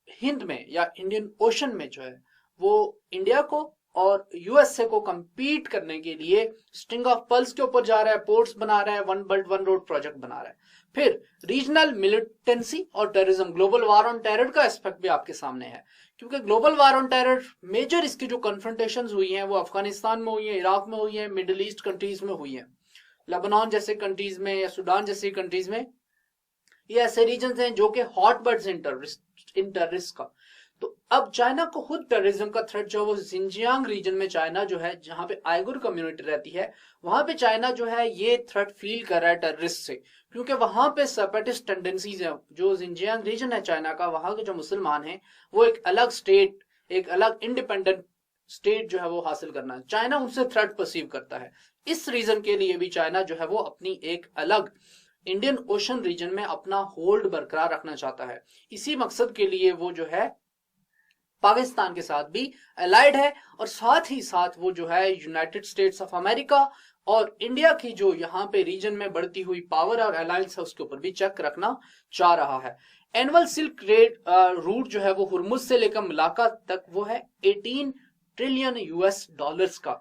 हिंद में या इंडियन ओशन में जो है वो इंडिया को और यूएसए को compete करने के लिए स्ट्रिंग ऑफ पर्ल्स के ऊपर जा रहा है, पोर्ट्स बना रहा है, one belt one road project बना रहा है। फिर रीजनल मिलिटेंसी और terrorism, global war on terror का एस्पेक्ट भी आपके सामने है, क्योंकि global war on terror major इसकी जो कन्फ्रंटेशंस हुई हैं वो अफगानिस्तान में हुई है, इराक में हुई है, मिडिल ईस्ट कंट्रीज में हुई है, लेबनान जैसे कंट्रीज में या सूडान जैसी कंट्रीज में। ये ऐसे रीजन हैं जो कि हॉटबेड्स इन टेररिस्ट का। तो अब चाइना को खुद टेररिज्म का थ्रेट जो वो जिंजियांग रीजन में चाइना जो है, जहां पे आइगुर कम्युनिटी रहती है, वहां पे चाइना जो है ये थ्रेट फील कर रहा है टेररिस्ट से, क्योंकि वहां पे सेपरेटिस्ट टेंडेंसीज है। जो जिंजियांग रीजन है चाइना का, वहां के जो मुसलमान हैं वो एक अलग स्टेट, एक अलग इंडिपेंडेंट स्टेट जो है वो हासिल करना, चाइना उनसे थ्रेट परसीव करता है। इस रीजन के लिए भी चाइना जो है वो अपनी एक अलग इंडियन ओशन रीजन में अपना होल्ड बरकरार रखना चाहता है। इसी मकसद के लिए वो जो है पाकिस्तान के साथ भी अलाइड है, और साथ ही साथ वो जो है यूनाइटेड स्टेट्स ऑफ अमेरिका और इंडिया की जो यहाँ पे रीजन में बढ़ती हुई पावर और अलायंस है उसके ऊपर भी चेक रखना चाह रहा है। एनुअल सिल्क ट्रेड रूट जो है वो हुर्मुज से लेकर मलाका तक वो है 18 ट्रिलियन यूएस डॉलर्स का।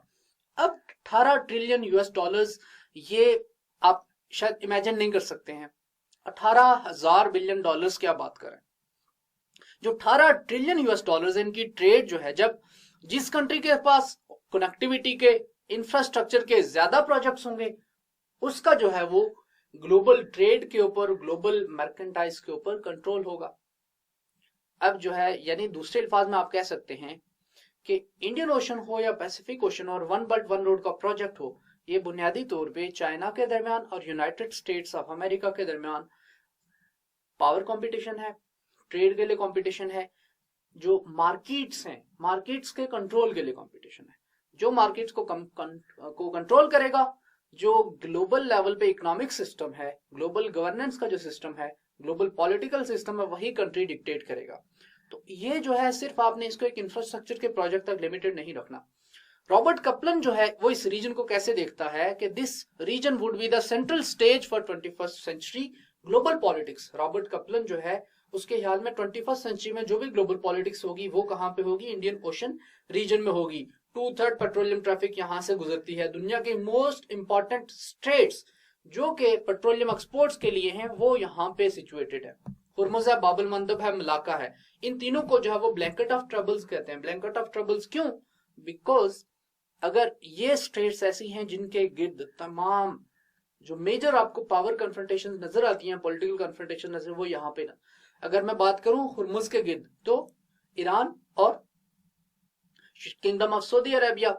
अब 18 ट्रिलियन यूएस डॉलर्स, ये आप शायद इमेजिन नहीं कर सकते हैं। 18,000 बिलियन डॉलर्स की आप बात करें, जो 18 ट्रिलियन यूएस डॉलर्स इनकी ट्रेड जो है, जब जिस कंट्री के पास कनेक्टिविटी के इंफ्रास्ट्रक्चर के ज्यादा प्रोजेक्ट्स होंगे उसका जो है वो ग्लोबल ट्रेड के ऊपर, ग्लोबल मर्केंटाइज के ऊपर कंट्रोल होगा। अब जो है यानी दूसरे अल्फाज में आप कह सकते हैं कि इंडियन ओशन हो या पैसिफिक ओशन और वन बेल्ट वन रोड का प्रोजेक्ट हो, ये बुनियादी तौर पे चाइना के दरमियान और यूनाइटेड स्टेट्स ऑफ अमेरिका के दरमियान पावर कंपटीशन है, ट्रेड के लिए कंपटीशन है, जो मार्केट्स हैं मार्केट्स के कंट्रोल के लिए कंपटीशन है। जो मार्केट्स को कंट्रोल करेगा, जो ग्लोबल लेवल पे इकोनॉमिक सिस्टम है, ग्लोबल गवर्नेंस का जो सिस्टम है, ग्लोबल पॉलिटिकल सिस्टम है, वही कंट्री डिक्टेट करेगा। तो ये जो है सिर्फ आपने इसको एक इंफ्रास्ट्रक्चर के प्रोजेक्ट तक लिमिटेड नहीं रखना। रॉबर्ट कपलन जो है वो इस रीजन को कैसे देखता है कि this region would be the central stage for 21st century global politics. Robert Kaplan जो है उसके ख्याल में 21st सेंचुरी में जो भी ग्लोबल पॉलिटिक्स होगी वो कहां पे होगी, इंडियन ओशन रीजन में होगी। 2/3 पेट्रोलियम ट्रैफिक यहां से गुजरती है। दुनिया के मोस्ट इंपॉर्टेंट स्ट्रेट्स जो के पेट्रोलियम एक्सपोर्ट्स के लिए हैं वो यहाँ पे सिचुएटेड है। हुर्मुज है, बाब अल मंदब है, मलाका है। इन तीनों को जो है वो ब्लैंकेट ऑफ ट्रबल्स कहते हैं। ब्लैंकेट ऑफ ट्रबल्स क्यों? बिकॉज अगर ये स्टेट्स ऐसी हैं जिनके गिर्द तमाम जो मेजर आपको पावर कन्फ्रंटेशन नजर आती हैं, पॉलिटिकल कन्फ्रंटेशन नजर, वो यहाँ पे ना। अगर मैं बात करूं हुर्मुज के गिर्द तो ईरान और kingdom of Saudi Arabia,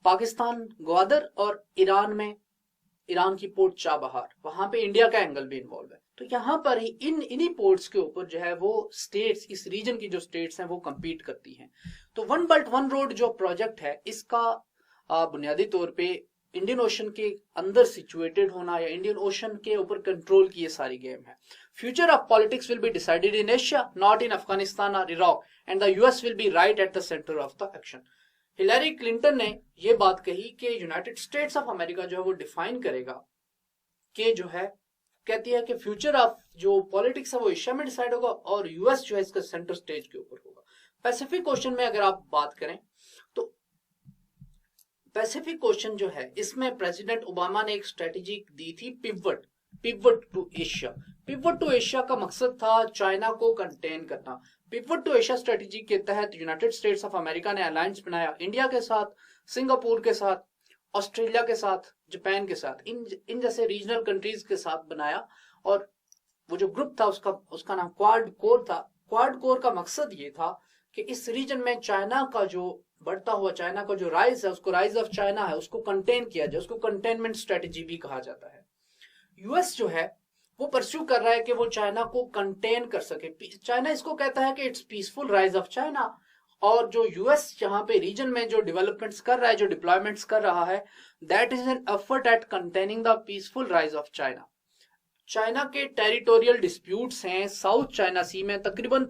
Pakistan Gwadar और ईरान में ईरान की पोर्ट चाबहार, वहां पे इंडिया का एंगल भी इन्वॉल्व है। तो यहाँ पर ही इन्हीं पोर्ट्स के ऊपर जो है वो स्टेट्स, इस रीजन की जो स्टेट्स हैं वो compete करती हैं। तो वन बेल्ट वन रोड जो प्रोजेक्ट है इसका बुनियादी तौर पे इंडियन ओशन के अंदर सिचुएटेड होना या इंडियन ओशन के ऊपर कंट्रोल की ये सारी गेम है। Future of politics will be decided in Asia, not in Afghanistan और Iraq, and the US will be right at the centre of the action. Hillary Clinton ने ये बात कही कि यूनाइटेड स्टेट्स ऑफ अमेरिका जो है वो डिफाइन करेगा कि जो है, कहती है कि फ्यूचर ऑफ जो पॉलिटिक्स है वो एशिया में डिसाइड होगा और यूएस जो है इसका सेंटर स्टेज के ऊपर होगा। पैसिफिक ओशन में अगर आप बात करें तो पैसिफिक ओशन जो है इसमें प्रेसिडेंट ओबामा ने एक स्ट्रेटेजी दी थी, pivot to Asia. Pivot to Asia का मकसद था चाइना को कंटेन करना। पिवट टू एशिया स्ट्रेटेजी के तहत यूनाइटेड स्टेट्स ऑफ अमेरिका ने अलायंस बनाया इंडिया के साथ, सिंगापुर के साथ, ऑस्ट्रेलिया के साथ, जापान के साथ, इन जैसे रीजनल कंट्रीज के साथ बनाया। और वो जो ग्रुप था उसका नाम क्वाड कोर था। क्वाड कोर का मकसद ये था कि इस रीजन में चाइना का जो बढ़ता हुआ, चाइना का जो राइज है, उसको राइज ऑफ चाइना है, उसको कंटेन किया जाए। उसको कंटेनमेंट स्ट्रेटेजी भी कहा जाता है। यूएस जो है वो परस्यू कर रहा है कि वो चाइना को कंटेन कर सके। चाइना इसको कहता है कि it's peaceful rise of China. और जो यूएस यहाँ पे रीजन में जो डेवलपमेंट्स कर रहा है, जो डिप्लॉयमेंट्स कर रहा है, that is an effort at containing the peaceful rise of China. China के टेरिटोरियल डिस्प्यूट्स हैं साउथ चाइना सी में तकरीबन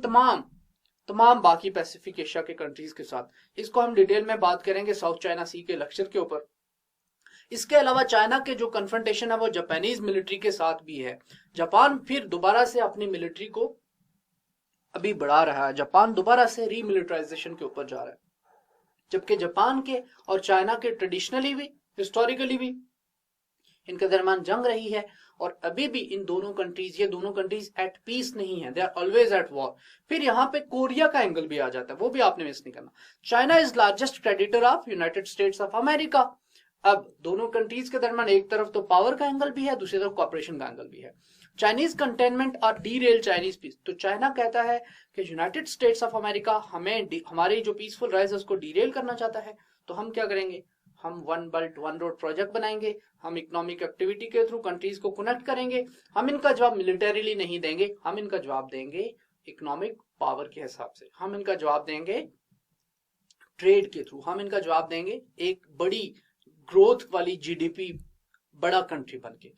तमाम बाकी पैसिफिक एशिया के कंट्रीज के साथ। इसको हम डिटेल में बात करेंगे साउथ चाइना सी के लेक्चर के ऊपर। इसके अलावा चाइना के जो कन्फ्रंटेशन है वो जापानीज मिलिट्री के साथ भी है। जापान फिर दोबारा से अपनी मिलिट्री को अभी बढ़ा रहा है। जापान दोबारा से रीमिलिटराइजेशन के ऊपर जा रहा है, जबकि जापान के और चाइना के ट्रेडिशनली भी, हिस्टोरिकली भी इनके दरमियान जंग रही है। और अभी भी ये दोनों कंट्रीज एट पीस नहीं है, they are always at war. फिर यहाँ पे कोरिया का एंगल भी आ जाता है, वो भी आपने मिस नहीं करना। China is largest creditor of United States of America. अब दोनों कंट्रीज के दरमियान एक तरफ तो पावर का एंगल भी है, दूसरी तरफ कॉपरेशन का एंगल भी है। चाइनीज कंटेनमेंट और डीरेल चाइनीज पीस। तो चाइना कहता है कि यूनाइटेड स्टेट्स ऑफ अमेरिका हमारी जो पीसफुल राइज है उसको डीरेल करना चाहता है। तो हम क्या करेंगे, हम one belt one road project बनाएंगे, हम इकोनॉमिक एक्टिविटी के थ्रू कंट्रीज को कनेक्ट करेंगे। हम इनका जवाब मिलिटरीली नहीं देंगे, हम इनका जवाब देंगे इकोनॉमिक पावर के हिसाब से, हम इनका जवाब देंगे ट्रेड के थ्रू, हम इनका जवाब देंगे एक बड़ी ग्रोथ वाली जीडीपी बड़ा कंट्री बनके।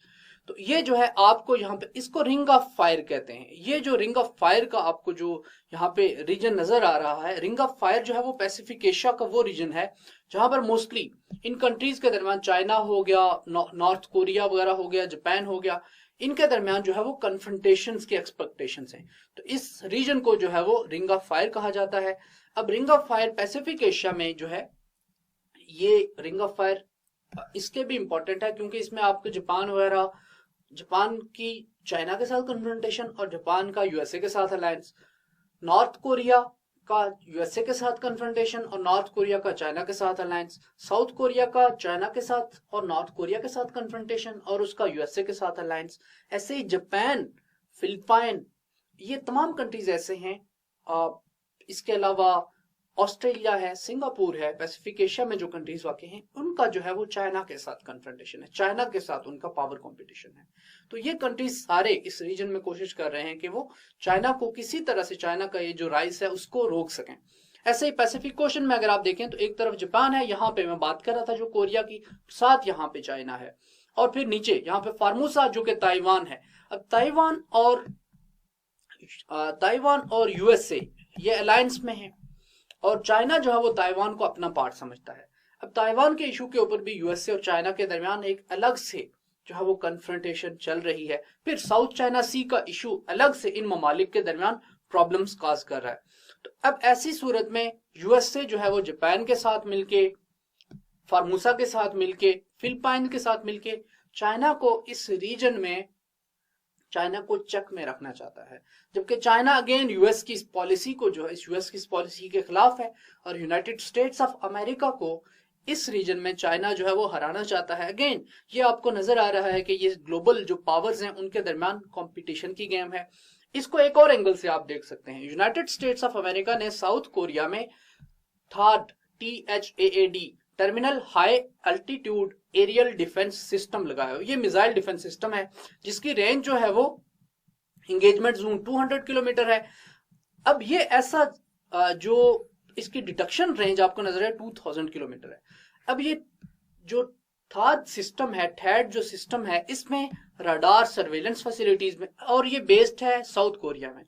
तो ये जो है आपको यहाँ पे इसको रिंग ऑफ फायर कहते हैं। ये जो रिंग ऑफ फायर का आपको जो यहाँ पे रीजन नजर आ रहा है, रिंग ऑफ फायर जो है वो पैसिफिक एशिया का वो रीजन है जहां पर मोस्टली इन कंट्रीज के दरमियान, चाइना हो गया, नॉर्थ कोरिया वगैरह हो गया, जापान हो गया, इनके दरमियान जो है वो कन्फ्रंटेशंस की एक्सपेक्टेशंस हैं। तो इस रीजन को जो है वो रिंग ऑफ फायर कहा जाता है। अब ring of fire Pacific Asia में जो है, ये रिंग ऑफ फायर इसलिए भी इंपॉर्टेंट है क्योंकि इसमें आपको जापान वगैरह, जापान की चाइना के साथ कन्फ्रंटेशन और जापान का यूएसए के साथ अलायंस, नॉर्थ कोरिया का यूएसए के साथ कन्फ्रंटेशन और नॉर्थ कोरिया का चाइना के साथ अलायंस, साउथ कोरिया का चाइना के साथ और नॉर्थ कोरिया के साथ कन्फ्रंटेशन और उसका यूएसए के साथ अलायंस। ऐसे ही जापान, फिलिपाइन, ये तमाम कंट्रीज ऐसे हैं। इसके अलावा ऑस्ट्रेलिया है, सिंगापुर है, पैसिफिक एशिया में जो कंट्रीज वाकई हैं उनका जो है वो चाइना के साथ कन्फ्रंटेशन है, चाइना के साथ उनका पावर कंपटीशन है। तो ये कंट्रीज सारे इस रीजन में कोशिश कर रहे हैं कि वो चाइना को किसी तरह से, चाइना का ये जो राइज है उसको रोक सकें। ऐसे ही पैसिफिक ओशन में अगर आप देखें तो एक तरफ जापान है, यहाँ पे मैं बात कर रहा था जो कोरिया की, साथ यहाँ पे चाइना है, और फिर नीचे यहाँ पे फार्मूसा जो कि ताइवान है। अब ताइवान और यूएसए ये अलायंस में है और चाइना जो है वो ताइवान को अपना पार्ट समझता है। अब ताइवान के इशू के ऊपर भी यूएसए और चाइना के दरमियान एक अलग से जो है वो कन्फ्रंटेशन चल रही है। फिर साउथ चाइना सी का इशू अलग से इन ममालिक के दरमियान प्रॉब्लम्स काज कर रहा है। तो अब ऐसी सूरत में यूएसए जो है वो जापान के साथ मिलके, फार्मूसा के साथ मिलके, फिलिपाइन के साथ मिलके चाइना को इस रीजन में, चाइना को चेक में रखना चाहता है। जबकि चाइना अगेन यूएस की इस पॉलिसी को जो है, इस यूएस की इस पॉलिसी के खिलाफ है और यूनाइटेड स्टेट्स ऑफ अमेरिका को इस रीजन में चाइना जो है वो हराना चाहता है। अगेन ये आपको नजर आ रहा है कि ये ग्लोबल जो पावर्स हैं उनके दरमियान कंपटीशन की गेम है। इसको एक और एंगल से आप देख सकते हैं। यूनाइटेड स्टेट्स ऑफ अमेरिका ने साउथ कोरिया में थाड, THAAD, terminal high altitude aerial defence system लगाया। ये मिसाइल डिफेंस सिस्टम है जिसकी रेंज जो है वो एंगेजमेंट जोन 200 किलोमीटर है। अब ये ऐसा जो इसकी डिटेक्शन रेंज आपको नजर है 2000 किलोमीटर है। अब ये जो थाड सिस्टम है, थैड जो सिस्टम है, इसमें रडार, सर्वेलेंस फैसिलिटीज में, और ये बेस्ड है साउथ कोरिया में।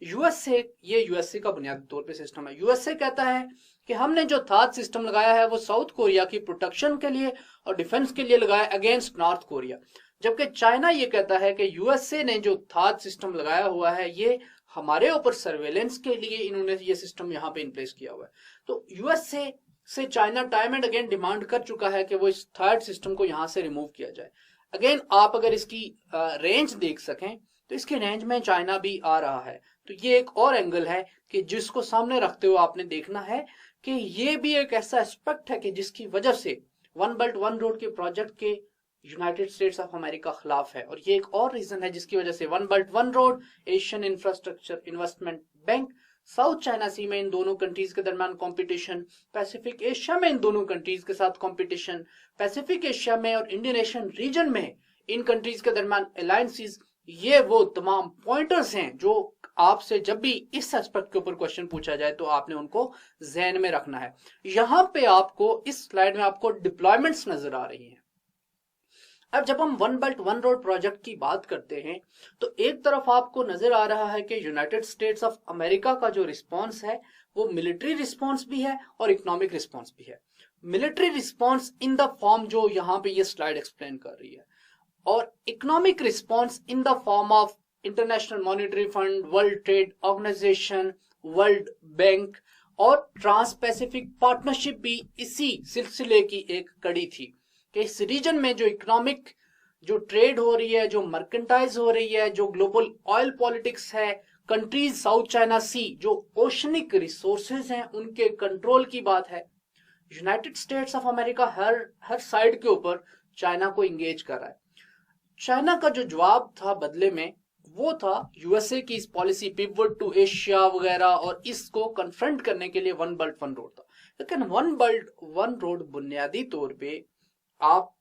यूएसए का बुनियादी तौर पे सिस्टम है। यूएसए कहता है कि हमने जो थाद सिस्टम लगाया है वो साउथ कोरिया की प्रोटेक्शन के लिए और डिफेंस के लिए लगाया अगेंस्ट नॉर्थ कोरिया। जबकि चाइना ये कहता है कि यूएसए ने जो थाद सिस्टम लगाया हुआ है ये हमारे ऊपर सर्वेलेंस के लिए इन्होंने ये सिस्टम यहाँ पे इन प्लेस किया हुआ है। तो यूएसए से China time and again demand कर चुका है कि वो इस थाद सिस्टम को यहाँ से रिमूव किया जाए। अगेन आप अगर इसकी रेंज देख सकें तो इसकी रेंज में चाइना भी आ रहा है। तो ये एक और एंगल है कि जिसको सामने रखते हुए आपने देखना है कि ये भी एक ऐसा एस्पेक्ट है कि जिसकी वजह से वन बेल्ट वन रोड के प्रोजेक्ट के यूनाइटेड स्टेट्स ऑफ अमेरिका खिलाफ है। और ये एक और रीजन है जिसकी वजह से one belt one road, Asian infrastructure investment bank, South China Sea में इन दोनों कंट्रीज के दरमियान कंपटीशन, पैसिफिक एशिया में इन दोनों कंट्रीज के साथ कंपटीशन, पैसिफिक एशिया में और इंडियन एशियन रीजन में इन कंट्रीज के दरमियान अलायंसेस, ये वो तमाम पॉइंटर्स हैं जो आपसे जब भी इस एस्पेक्ट के ऊपर क्वेश्चन पूछा जाए तो आपने उनको जहन में रखना है। यहां पे आपको इस स्लाइड में आपको डिप्लॉयमेंट्स नजर आ रही हैं। अब जब हम one belt one road project की बात करते हैं तो एक तरफ आपको नजर आ रहा है कि यूनाइटेड स्टेट्स ऑफ अमेरिका का जो रिस्पॉन्स है वो मिलिट्री रिस्पॉन्स भी है और इकोनॉमिक रिस्पॉन्स भी है। Military response in the form जो यहाँ पे ये स्लाइड एक्सप्लेन कर रही है, और economic response in the form of International Monetary Fund, World Trade Organisation, World Bank और ट्रांस पैसिफिक पार्टनरशिप भी इसी सिलसिले की एक कड़ी थी कि इस रीजन में जो इकोनॉमिक जो ट्रेड हो रही है, जो मर्केंटाइज हो रही है, जो ग्लोबल ऑयल पॉलिटिक्स है, कंट्रीज साउथ चाइना सी जो ओशनिक रिसोर्सेज हैं उनके कंट्रोल की बात है। United States of America her side के ऊपर चाइना को इंगेज कर रहा है। चाइना का जो जवाब था बदले में वो था यूएसए की इस पॉलिसी पिवट टू एशिया वगैरह, और इसको कन्फ्रंट करने के लिए वन बेल्ट वन रोड था। लेकिन वन बेल्ट वन रोड बुनियादी तौर पे आप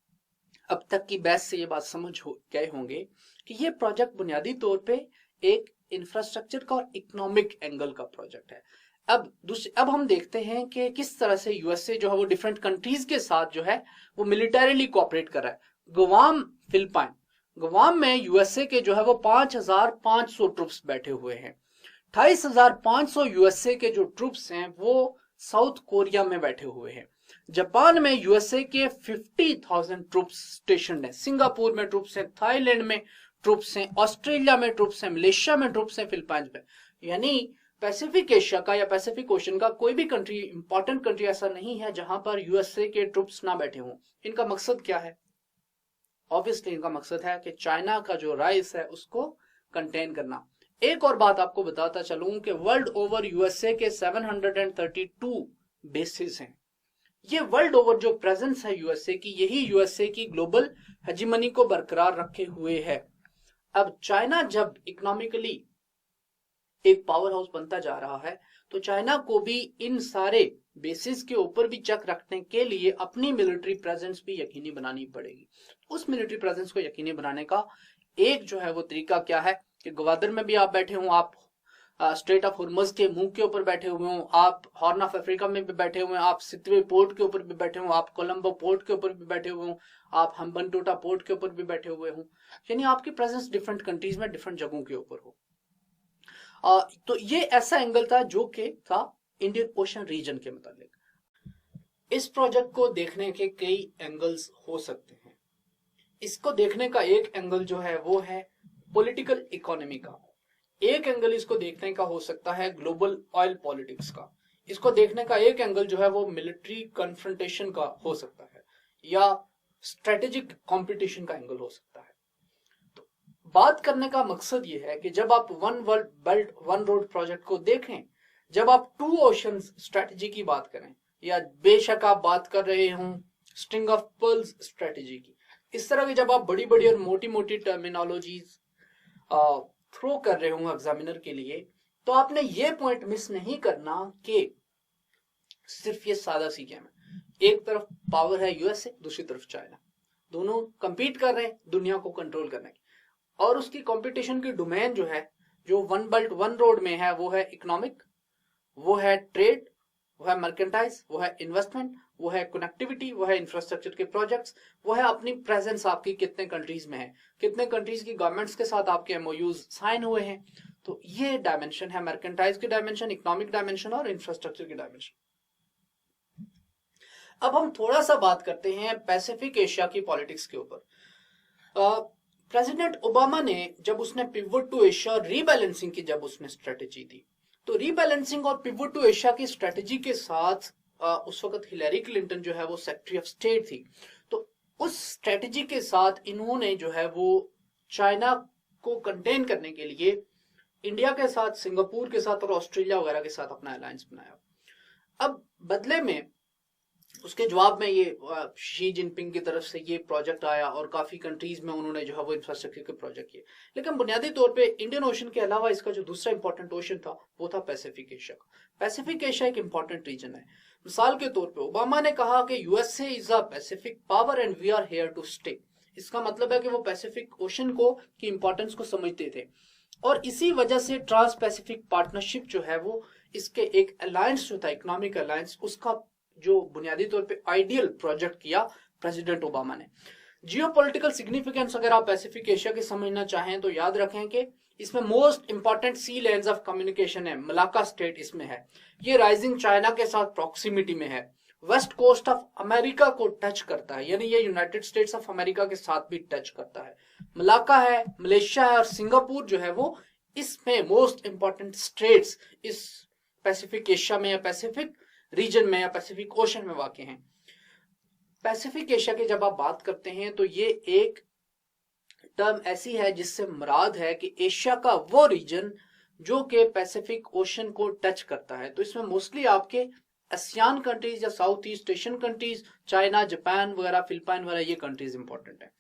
अब तक की बहस से ये बात समझ गए होंगे कि ये प्रोजेक्ट बुनियादी तौर पे एक इंफ्रास्ट्रक्चर का और इकोनॉमिक एंगल का प्रोजेक्ट है। अब हम देखते हैं कि किस तरह से यूएसए जो है वो डिफरेंट कंट्रीज के साथ जो है वो मिलिटरीली कोऑपरेट कर रहा है। गुआम फिलिपाइन, गुआम में यूएसए के जो है वो 5,500 ट्रूप्स बैठे हुए हैं। 28,500 यूएसए के जो ट्रूप्स हैं वो साउथ कोरिया में बैठे हुए हैं। जापान में यूएसए के 50,000 ट्रूप्स स्टेशन है। सिंगापुर में ट्रूप्स हैं, थाईलैंड में ट्रूप्स हैं, ऑस्ट्रेलिया में ट्रूप्स हैं, मलेशिया में ट्रूप्स हैं, फिलीपींस में। यानी पैसिफिक एशिया का या पैसिफिक ओशन का कोई भी कंट्री, इंपॉर्टेंट कंट्री ऐसा नहीं है जहां पर यूएसए के ट्रूप्स ना बैठे हों। इनका मकसद क्या है? ऑब्वियसली इनका मकसद है कि चाइना का जो राइस है उसको कंटेन करना। एक और बात आपको बताता चलूं कि वर्ल्ड ओवर यूएसए के 732 बेसिस हैं। ये वर्ल्ड ओवर जो प्रेजेंस है यूएसए की, यही यूएसए की ग्लोबल हेजीमनी को बरकरार रखे हुए है। अब चाइना जब इकोनॉमिकली एक पावर हाउस बनता जा रहा है तो चाइना को भी इन सारे बेसिस के ऊपर भी चेक रखने के लिए अपनी मिलिट्री प्रेजेंस भी यकीनी बनानी पड़ेगी। उस मिलिट्री प्रेजेंस को यकीनी बनाने का एक जो है वो तरीका क्या है कि ग्वादर में भी आप बैठे हो, आप स्ट्रेट ऑफ हुर्मुज के मुंह के ऊपर बैठे हुए हो, आप हॉर्न ऑफ अफ्रीका में भी बैठे हुए हैं, आप सितवे पोर्ट के ऊपर भी बैठे हो, आप कोलंबो पोर्ट के ऊपर भी बैठे हुए हो, आप हम्बनटोटा पोर्ट के ऊपर भी बैठे हुए हो। यानी आपकी प्रेजेंस डिफरेंट कंट्रीज में डिफरेंट जगहों के ऊपर हो। तो ये ऐसा एंगल था जो कि था इंडियन ओशन रीजन के मुताबिक। इस प्रोजेक्ट को देखने के कई एंगल्स हो सकते हैं। इसको देखने का एक एंगल जो है वो है पॉलिटिकल इकोनॉमी का, एक एंगल इसको देखने का हो सकता है ग्लोबल ऑयल पॉलिटिक्स का, इसको देखने का एक एंगल जो है वो मिलिट्री कन्फ्रंटेशन का हो सकता है, या स्ट्रेटेजिक कंपटीशन का एंगल हो सकता है। बात करने का मकसद ये है कि जब आप one world belt one road project को देखें, जब आप टू ओशन स्ट्रेटजी की बात करें, या बेशक आप बात कर रहे हों स्ट्रिंग ऑफ पर्ल्स स्ट्रेटजी की, इस तरह की जब आप बड़ी बड़ी और मोटी मोटी टर्मिनोलॉजीज थ्रो कर रहे हों एग्जामिनर के लिए, तो आपने ये पॉइंट मिस नहीं करना कि सिर्फ ये सादा सी गेम है। एक तरफ पावर है यूएसए, दूसरी तरफ चाइना, दोनों कंपीट कर रहे हैं दुनिया को कंट्रोल करने की। और उसकी कंपटीशन की डोमेन जो है, जो वन बेल्ट वन रोड में है, वो है इकोनॉमिक, वो है ट्रेड, वो है मर्केंटाइज, वो है इन्वेस्टमेंट, वो है कनेक्टिविटी, वो है इंफ्रास्ट्रक्चर के प्रोजेक्ट्स, वो है अपनी प्रेजेंस आपकी कितने कंट्रीज में है, कितने कंट्रीज की गवर्नमेंट्स के साथ आपके एमओयूज साइन हुए हैं। तो ये डायमेंशन है मर्केंटाइज की डायमेंशन, इकोनॉमिक डायमेंशन और इंफ्रास्ट्रक्चर की डायमेंशन। अब हम थोड़ा सा बात करते हैं पैसिफिक एशिया की पॉलिटिक्स के ऊपर। प्रेसिडेंट ओबामा ने जब उसने पिवट टू एशिया और रीबैलेंसिंग की जब उसने स्ट्रेटेजी दी, तो रीबैलेंसिंग और पिवट टू एशिया की स्ट्रेटेजी के साथ उस वक्त हिलेरी क्लिंटन जो है वो सेक्रेटरी ऑफ स्टेट थी। तो उस स्ट्रेटेजी के साथ इन्होंने जो है वो चाइना को कंटेन करने के लिए इंडिया के साथ, सिंगापुर के साथ और ऑस्ट्रेलिया वगैरह के साथ अपना अलायंस बनाया। अब बदले में उसके जवाब में ये शी जिनपिंग की तरफ से ये प्रोजेक्ट आया और काफी कंट्रीज में उन्होंने जो है वो इंफ्रास्ट्रक्चर के प्रोजेक्ट किए। लेकिन बुनियादी तौर पे इंडियन ओशन के अलावा इसका जो दूसरा इंपॉर्टेंट ओशन था वो था पैसिफिक एशिया का। पैसिफिक एशिया एक इंपॉर्टेंट रीजन है। मिसाल के तौर पे ओबामा ने कहा कि USA is a Pacific power and we are here to stay. इसका मतलब है कि वो पैसिफिक ओशन को की इंपॉर्टेंस को समझते थे और इसी वजह से ट्रांस पैसिफिक पार्टनरशिप जो है वो इसके एक अलायंस जो था, इकोनॉमिक अलायंस, उसका जो बुनियादी तौर पे आइडियल प्रोजेक्ट किया प्रेसिडेंट ओबामा ने। जियोपॉलिटिकल सिग्निफिकेंस अगर आप पैसिफिक एशिया की समझना चाहें तो याद रखें कि इसमें most important sea lanes of communication है, मलाक्का स्टेट इसमें है, ये राइजिंग चाइना के साथ प्रॉक्सिमिटी में है, वेस्ट कोस्ट ऑफ अमेरिका को टच करता है, यानी ये यूनाइटेड स्टेट्स ऑफ अमेरिका के साथ भी टच करता है, मलाक्का है, मलेशिया है और सिंगापुर जो है वो इसमें मोस्ट इंपॉर्टेंट स्टेट्स इस पैसिफिक एशिया में या पैसिफिक रीजन में या पैसिफिक ओशन में वाक़ हैं। पैसिफिक एशिया की जब आप बात करते हैं तो ये एक टर्म ऐसी है जिससे मुराद है कि एशिया का वो रीजन जो कि पैसिफिक ओशन को टच करता है। तो इसमें मोस्टली आपके एशियन कंट्रीज या south east Asian countries, China, Japan वगैरह, फिलीपाइन वगैरह, ये कंट्रीज इंपॉर्टेंट है।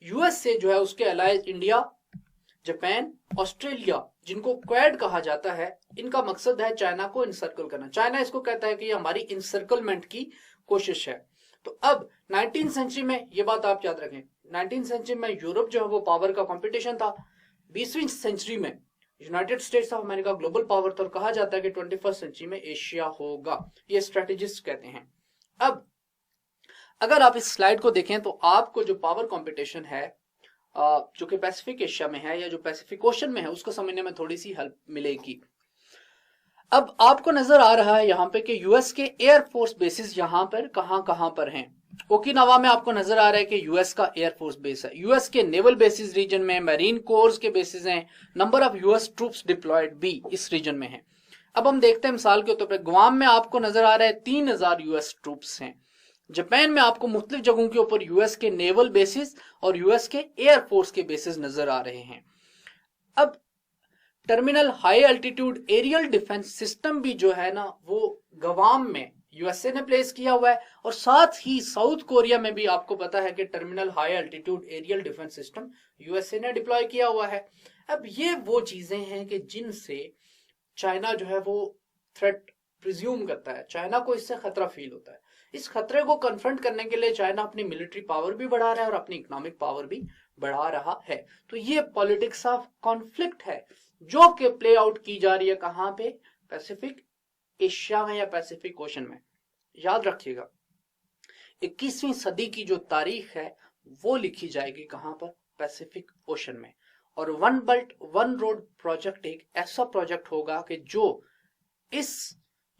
यूएस से जो है उसके अलाइज इंडिया, जापान, ऑस्ट्रेलिया, जिनको क्वाड कहा जाता है, इनका मकसद है चाइना को इनसर्कल करना। चाइना इसको कहता है कि ये हमारी इनसर्कलमेंट की कोशिश है। तो अब 19वीं सेंचुरी में ये बात आप याद रखें, 19वीं सेंचुरी में यूरोप जो है वो पावर का कंपटीशन था, 20वीं सेंचुरी में United States of America global power था और कहा जाता है कि 21st सेंचुरी में एशिया होगा, ये स्ट्रेटेजिस्ट कहते हैं। अब अगर आप इस स्लाइड को देखें तो आपको जो पावर कंपटीशन है जो कि पैसिफिक एशिया में है या जो पैसिफिक ओशन में है उसको समझने में थोड़ी सी हेल्प मिलेगी। अब आपको नजर आ रहा है यहाँ पे कि यूएस के एयरफोर्स बेसिस यहाँ पर कहां पर हैं। ओकिनावा में आपको नजर आ रहा है कि यूएस का एयरफोर्स बेस है। यूएस के नेवल बेसिस रीजन में, मरीन कोर्स के बेसिस हैं, number of US troops deployed भी इस रीजन में है। अब हम देखते हैं मिसाल के तौर पर गुआम में आपको नजर आ रहा है 3000 यूएस ट्रूप्स हैं। जापान में आपको मुख्तलिफ जगहों के ऊपर यूएस के नेवल बेसिस और यूएस के एयरफोर्स के बेसिस नजर आ रहे हैं। अब terminal high altitude aerial defence system भी जो है ना वो गवाम में यूएसए ने प्लेस किया हुआ है, और साथ ही साउथ कोरिया में भी आपको पता है कि terminal high altitude aerial defence system USA ने डिप्लॉय किया हुआ है। अब ये वो चीजें हैं कि जिनसे चाइना जो है वो थ्रेट प्रिज्यूम करता है, चाइना को इससे खतरा फील होता है। इस खतरे को कन्फ्रंट करने के लिए चाइना अपनी मिलिट्री पावर भी बढ़ा रहा है और अपनी इकोनॉमिक पावर भी बढ़ा रहा है। तो ये पॉलिटिक्स ऑफ कॉन्फ्लिक्ट है जो कि प्ले आउट की जा रही है कहां पे, पैसिफिक एशिया में या पैसिफिक ओशन में। याद रखिएगा 21वीं सदी की जो तारीख है वो लिखी जाएगी कहां पर, पैसिफिक ओशन में। और one belt one road project एक ऐसा प्रोजेक्ट होगा कि जो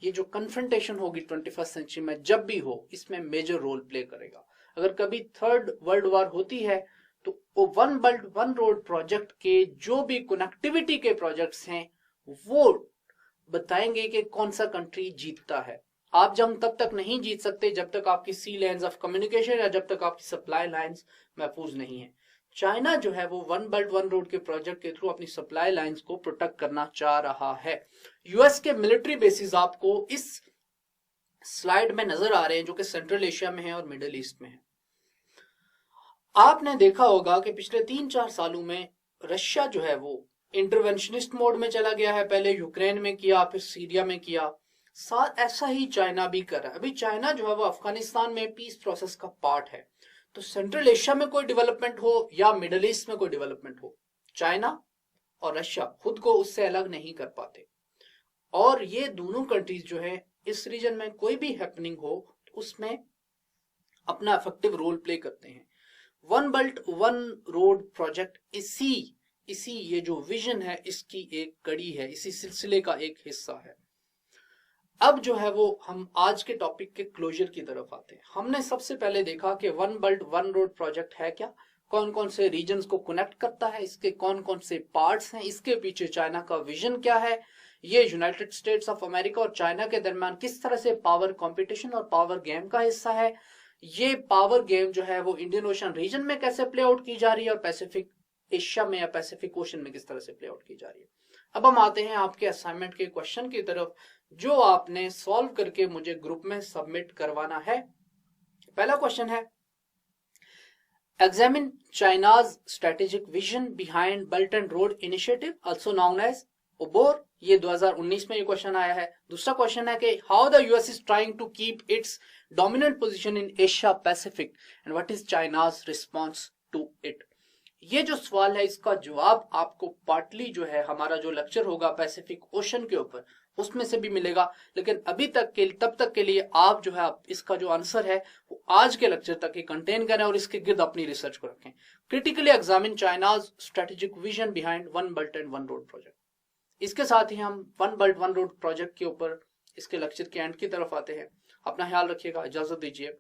ये जो कन्फ्रंटेशन होगी 21st सेंचुरी में जब भी हो, इसमें मेजर रोल प्ले करेगा। अगर कभी थर्ड वर्ल्ड वॉर होती है तो वो one belt one road project के जो भी कनेक्टिविटी के प्रोजेक्ट्स हैं वो बताएंगे कि कौन सा कंट्री जीतता है। आप जंग तब तक नहीं जीत सकते जब तक आपकी सी लाइंस ऑफ कम्युनिकेशन या जब तक आपकी सप्लाई लाइंस महफूज नहीं है। चाइना जो है वो वन बेल्ट वन रोड के प्रोजेक्ट के थ्रू अपनी सप्लाई लाइंस को प्रोटेक्ट करना चाह रहा है। यूएस के मिलिट्री बेसिस आपको इस स्लाइड में नजर आ रहे हैं जो कि सेंट्रल एशिया में है और मिडिल ईस्ट में है। आपने देखा होगा कि पिछले 3-4 सालों में रशिया जो है वो इंटरवेंशनिस्ट मोड में चला गया है। पहले यूक्रेन में किया, फिर सीरिया में किया, साथ ऐसा ही चाइना भी कर रहा है। अभी चाइना जो है वो अफगानिस्तान में पीस प्रोसेस का पार्ट है। तो सेंट्रल एशिया में कोई डेवलपमेंट हो या मिडिल ईस्ट में कोई डेवलपमेंट हो, चाइना और रशिया खुद को उससे अलग नहीं कर पाते। और ये दोनों कंट्रीज जो है इस रीजन में कोई भी हैपनिंग हो तो उसमें अपना इफेक्टिव रोल प्ले करते हैं। One belt one road project इसी ये जो विजन है इसकी एक कड़ी है, इसी सिलसिले का एक हिस्सा है। अब जो है वो हम आज के टॉपिक के क्लोजर की तरफ आते हैं। हमने सबसे पहले देखा कि one belt one road project है क्या, कौन कौन से रीजन्स को कनेक्ट करता है, इसके कौन कौन से पार्ट्स हैं, इसके पीछे चाइना का विजन क्या है, ये यूनाइटेड स्टेट्स ऑफ अमेरिका और चाइना के दरमियान किस तरह से पावर कंपटीशन और पावर गेम का हिस्सा है, ये पावर गेम जो है वो इंडियन ओशन रीजन में कैसे प्ले आउट की जा रही है और पैसिफिक एशिया में या पैसिफिक ओशन में किस तरह से प्ले आउट की जा रही है। अब हम आते हैं आपके असाइनमेंट के क्वेश्चन की तरफ जो आपने सॉल्व करके मुझे ग्रुप में सबमिट करवाना है। पहला क्वेश्चन है, examine China's strategic vision behind belt and road initiative also known as OBOR. ये 2019 में ये क्वेश्चन आया है। दूसरा क्वेश्चन है कि how the US is trying to keep its dominant position in Asia Pacific and what is China's response to it. ये जो सवाल है इसका जवाब आपको पार्टली जो है हमारा जो लेक्चर होगा पैसिफिक ओशन के ऊपर उसमें से भी मिलेगा, लेकिन अभी तक के तब तक के लिए आप जो है इसका जो आंसर है वो आज के लेक्चर तक ही कंटेन करें और इसके गिर्द अपनी रिसर्च को रखें। Critically examine China's strategic vision behind one belt and one road project. इसके साथ ही हम one belt one road project के ऊपर इसके लेक्चर के एंड की तरफ आते हैं। अपना ख्याल रखिएगा, इजाजत दीजिए।